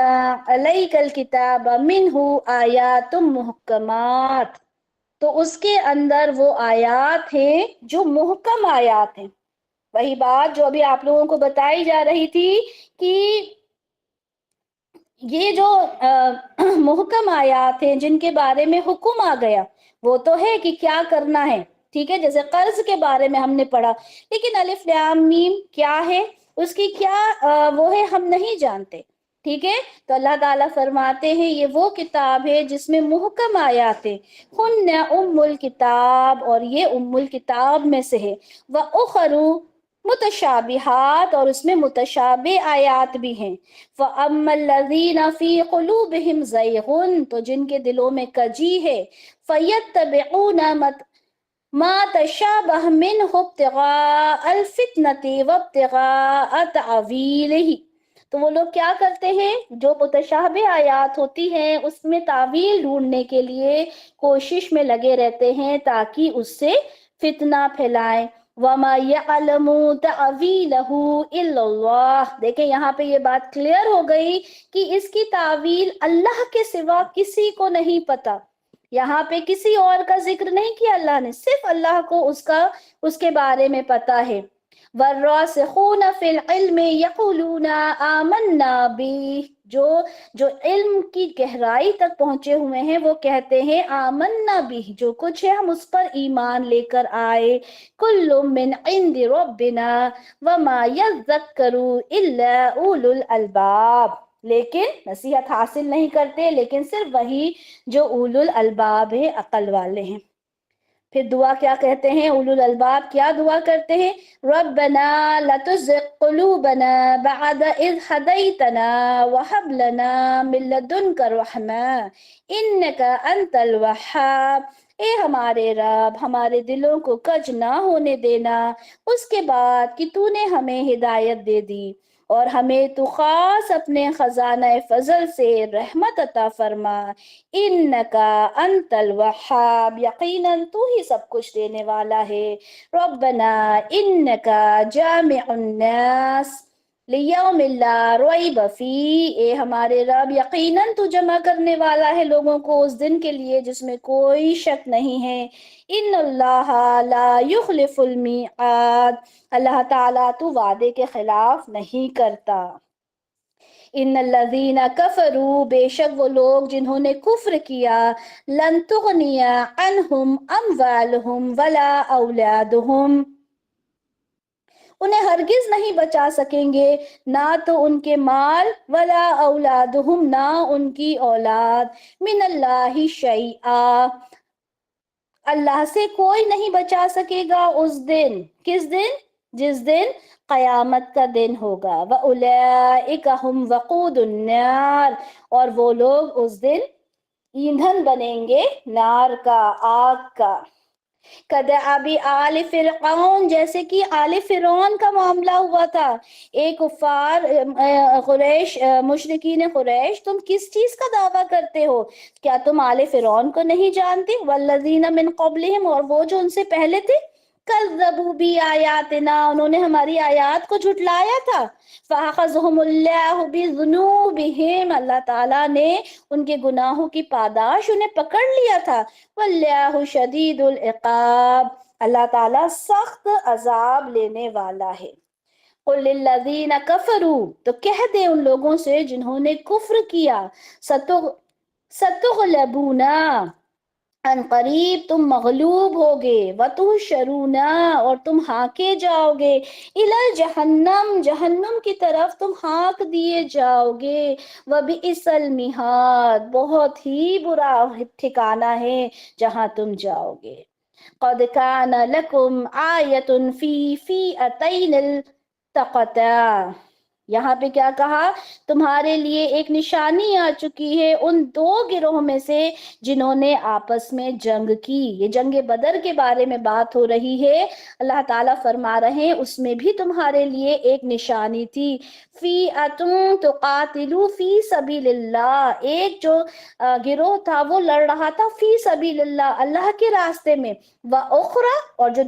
Speaker 1: علیک الکتاب منہ آیات محکمات، تو اس کے اندر وہ آیات ہیں جو محکم آیات ہیں۔ وہی بات جو ابھی آپ لوگوں کو بتائی جا رہی تھی کہ یہ جو محکم آیات ہیں جن کے بارے میں حکم آ گیا، وہ تو ہے کہ کیا کرنا ہے، ٹھیک ہے، جیسے قرض کے بارے میں ہم نے پڑھا، لیکن الف لام میم کیا ہے، اس کی کیا وہ ہے ہم نہیں جانتے۔ ٹھیک ہے، تو اللہ تعالیٰ فرماتے ہیں یہ وہ کتاب ہے جس میں محکم آیات ہیں، ہن ام الکتاب، اور یہ ام الکتاب میں سے ہے، وَأُخَرُ متشابہات، اور اس میں متشابہ آیات بھی ہیں، فَأَمَّا الَّذِينَ فِي قُلُوبِهِمْ زَيْغٌ، تو جن کے دلوں میں کجی ہے، فَيَتَّبِعُونَ مَا تَشَابَهَ مِنْهُ ابْتِغَاءَ الْفِتْنَةِ وَابْتِغَاءَ تَأْوِيلِهِ، تو وہ لوگ کیا کرتے ہیں، جو متشابہ آیات ہوتی ہیں اس میں تعویل ڈھونڈنے کے لیے کوشش میں لگے رہتے ہیں تاکہ اس سے فتنہ پھیلائیں۔ وَمَا يَعْلَمُ تَأْوِيلَهُ إِلَّا اللَّهُ، دیکھیں یہاں پہ یہ بات کلیئر ہو گئی کہ اس کی تعویل اللہ کے سوا کسی کو نہیں پتا۔ یہاں پہ کسی اور کا ذکر نہیں کیا اللہ نے، صرف اللہ کو اس کے بارے میں پتا ہے۔ وَالرَّاسِخُونَ فِي الْعِلْمِ يَقُولُونَ آمَنَّا بِهِ، جو علم کی گہرائی تک پہنچے ہوئے ہیں وہ کہتے ہیں آمنا بھی، جو کچھ ہے ہم اس پر ایمان لے کر آئے، کل من عند ربنا وما یذکر الا اولو الالباب، لیکن نصیحت حاصل نہیں کرتے لیکن صرف وہی جو اولو الالباب ہے، عقل والے ہیں۔ پھر دعا کیا کہتے ہیں اولو الالباب، کیا دعا کرتے ہیں، ربنا لا تزغ قلوبنا بعد اذ ہدیتنا وہب لنا من لدنک رحمہ انک انت الوہاب، اے ہمارے رب ہمارے دلوں کو کج نہ ہونے دینا اس کے بعد کہ تو نے ہمیں ہدایت دے دی، اور ہمیں تو خاص اپنے خزانہ فضل سے رحمت عطا فرما، انکا انت الوہاب، یقیناً تو ہی سب کچھ دینے والا ہے، ربنا انکا جامع الناس لیوم لا ریب فیہ، اے ہمارے رب یقیناً تو جمع کرنے والا ہے لوگوں کو اس دن کے لیے جس میں کوئی شک نہیں ہے، ان اللہ لا یخلف المیعاد، اللہ تعالیٰ تو وعدے کے خلاف نہیں کرتا۔ ان الذین کفروا، بے شک وہ لوگ جنہوں نے کفر کیا، لن تغنی عنہم اموالہم ولا اولادہم، انہیں ہرگز نہیں بچا سکیں گے نہ تو ان کے مال، ولا اولادہم نہ ان کی اولاد، من اللہ شیئا، اللہ سے کوئی نہیں بچا سکے گا اس دن، کس دن، جس دن قیامت کا دن ہوگا، وَأُولَئِكَ هُمْ وَقُودُ النَّارِ، اور وہ لوگ اس دن ایندھن بنیں گے نار کا، آگ کا، کدعب آل فرعون، جیسے کہ آل فرعون کا معاملہ ہوا تھا، ایک کفار قریش، مشرکین قریش، تم کس چیز کا دعویٰ کرتے ہو، کیا تم آل فرعون کو نہیں جانتے، والذین من قبلہم، اور وہ جو ان سے پہلے تھے، کذبوا بآیاتنا، انہوں نے ہماری آیات کو جھٹلایا تھا، فأخذہم اللہ بذنوبہم، اللہ تعالیٰ نے ان کے گناہوں کی پاداش انہیں پکڑ لیا تھا، واللہ شدید العقاب، اللہ تعالیٰ سخت عذاب لینے والا ہے۔ قل للذین کفروا، تو کہہ دے ان لوگوں سے جنہوں نے کفر کیا، ستغلبون، ان قریب تم مغلوب ہوگے، وتحشرون، اور تم ہانکے جاؤ گے، الی جہنم، جہنم کی طرف تم ہانک دیے جاؤ گے، وبئس المہاد، بہت ہی برا ٹھکانہ ہے جہاں تم جاؤ گے۔ قد کان لکم آیۃ فی فئتین التقطا، یہاں پہ کیا کہا، تمہارے لیے ایک نشانی آ چکی ہے ان دو گروہ میں سے جنہوں نے آپس میں جنگ کی، یہ جنگ بدر کے بارے میں بات ہو رہی ہے، اللہ تعالیٰ فرما رہے ہیں اس میں بھی تمہارے لیے ایک نشانی تھی، فئۃ تقاتل فی سبیل اللہ، ایک جو گروہ تھا وہ لڑ رہا تھا فی سبیل اللہ، اللہ کے راستے میں، وَأُخْرَى، اور جو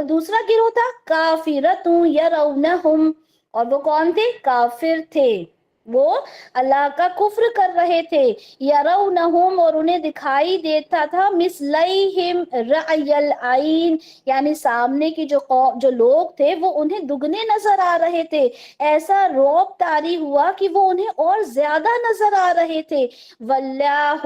Speaker 1: دوسرا گروہ تھا، کافرۃ یرونہم، اور وہ کون تھے، کافر تھے، وہ اللہ کا کفر کر رہے تھے، یرونہم، اور انہیں دکھائی دیتا تھا، مثلیہم رأی العین، یعنی سامنے کی جو لوگ تھے وہ انہیں دگنے نظر آ رہے تھے، ایسا رعب طاری ہوا کہ وہ انہیں اور زیادہ نظر آ رہے تھے، واللہ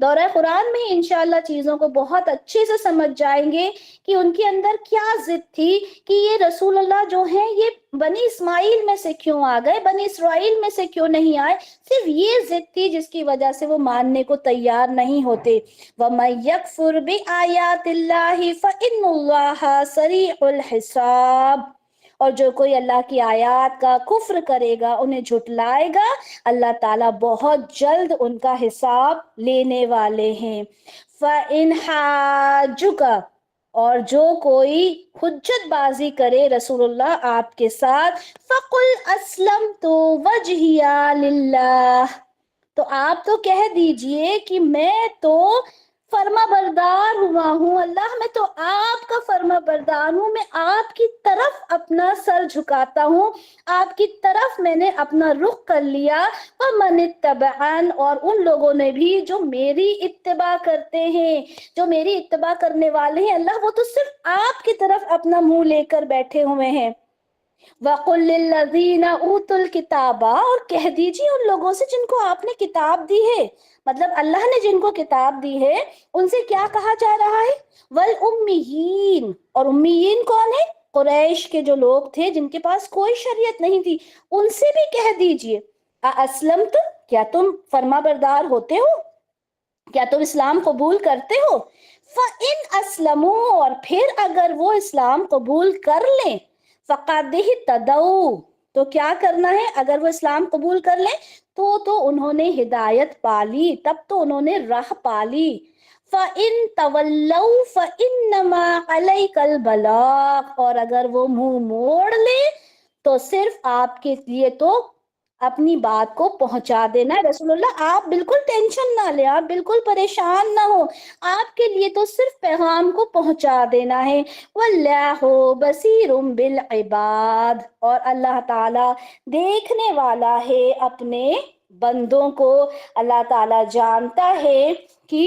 Speaker 1: دورہ قرآن میں انشاءاللہ چیزوں کو بہت اچھے سے سمجھ جائیں گے کہ ان کے اندر کیا ضد تھی کہ یہ رسول اللہ جو ہیں یہ بنی اسماعیل میں سے کیوں آ گئے، بنی اسرائیل میں سے کیوں نہیں آئے۔ صرف یہ ضد تھی جس کی وجہ سے وہ ماننے کو تیار نہیں ہوتے۔ وَمَن يَكْفُرْ بِآيَاتِ اللَّهِ فَإِنَّ اللَّهَ سَرِيعُ الْحِسَابِ، اور جو کوئی اللہ کی آیات کا کفر کرے گا، انہیں جھٹلائے گا، اللہ تعالیٰ بہت جلد ان کا حساب لینے والے ہیں۔ فَإِنْ حَاجُّكَ، اور جو کوئی حجت بازی کرے رسول اللہ آپ کے ساتھ، فَقُلْ أَسْلَمْتُ وَجْهِيَ لِلَّهِ، تو آپ تو کہہ دیجئے کہ میں تو فرما بردار ہوا ہوں اللہ، میں تو آپ کا فرما بردار ہوں، میں آپ کی طرف اپنا سر جھکاتا ہوں، آپ کی طرف میں نے اپنا رخ کر لیا۔ وَمَنِ اتَّبَعَنِ، اور ان لوگوں نے بھی جو میری اتباع کرتے ہیں، جو میری اتباع کرنے والے ہیں اللہ، وہ تو صرف آپ کی طرف اپنا منہ لے کر بیٹھے ہوئے ہیں۔ وَقُلْ لِلَّذِينَ أُوتُوا الْكِتَابَ، اور کہہ دیجیے ان لوگوں سے جن کو آپ نے کتاب دی ہے، مطلب اللہ نے جن کو کتاب دی ہے ان سے کیا کہا جا رہا ہے؟ وَالْأُمِّيِّينَ، اور امیین کون ہے؟ قریش کے جو لوگ تھے جن کے پاس کوئی شریعت نہیں تھی، ان سے بھی کہہ دیجیے أَأَسْلَمْتُمْ، کیا تم فرما بردار ہوتے ہو، کیا تم اسلام قبول کرتے ہو؟ فَإِنْ أَسْلَمُوا، اور پھر اگر وہ اسلام قبول کر لیں، فَقَدْ اهْتَدَوْا، تو کیا کرنا ہے؟ اگر وہ اسلام قبول کر لیں تو انہوں نے ہدایت پالی، تب تو انہوں نے راہ پالی۔ فَإِن تَوَلَّوْا فَإِنَّمَا عَلَيْكَ الْبَلَاغُ، اور اگر وہ منہ موڑ لیں تو صرف آپ کے لیے تو اپنی بات کو پہنچا دینا ہے۔ رسول اللہ آپ بالکل ٹینشن نہ لیں، آپ بالکل پریشان نہ ہو، آپ کے لیے تو صرف پیغام کو پہنچا دینا ہے۔ وَاللَّهُ بَصِيرٌ بِالْعِبَادِ، اور اللہ تعالیٰ دیکھنے والا ہے اپنے بندوں کو، اللہ تعالیٰ جانتا ہے کہ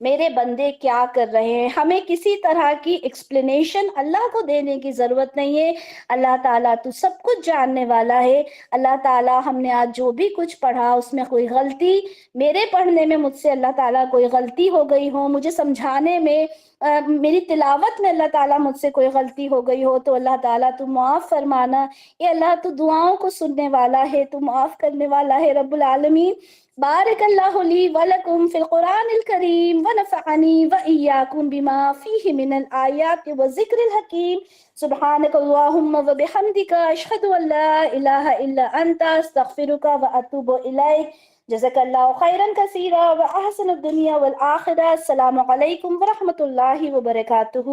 Speaker 1: میرے بندے کیا کر رہے ہیں۔ ہمیں کسی طرح کی ایکسپلینیشن اللہ کو دینے کی ضرورت نہیں ہے، اللہ تعالیٰ تو سب کچھ جاننے والا ہے۔ اللہ تعالیٰ ہم نے آج جو بھی کچھ پڑھا اس میں کوئی غلطی، میرے پڑھنے میں مجھ سے اللہ تعالیٰ کوئی غلطی ہو گئی ہو، مجھے سمجھانے میں میری تلاوت میں اللہ تعالیٰ مجھ سے کوئی غلطی ہو گئی ہو تو اللہ تعالیٰ تو معاف فرمانا۔ اے اللہ تو دعاؤں کو سننے والا ہے، تو معاف کرنے والا ہے رب العالمین۔ بارک اللہ لی ولکم فی القرآن الکریم ونفعنی وإیاکم بما فیہ من الآیات والذکر الحکیم۔ سبحانک اللہم وبحمدک، اشہد ان لا الہ الا انت، استغفرک واتوب الیک۔ جزاک اللہ خیرا کثیرا واحسن الدنیا والآخرہ۔ السلام علیکم ورحمۃ اللہ وبرکاتہ۔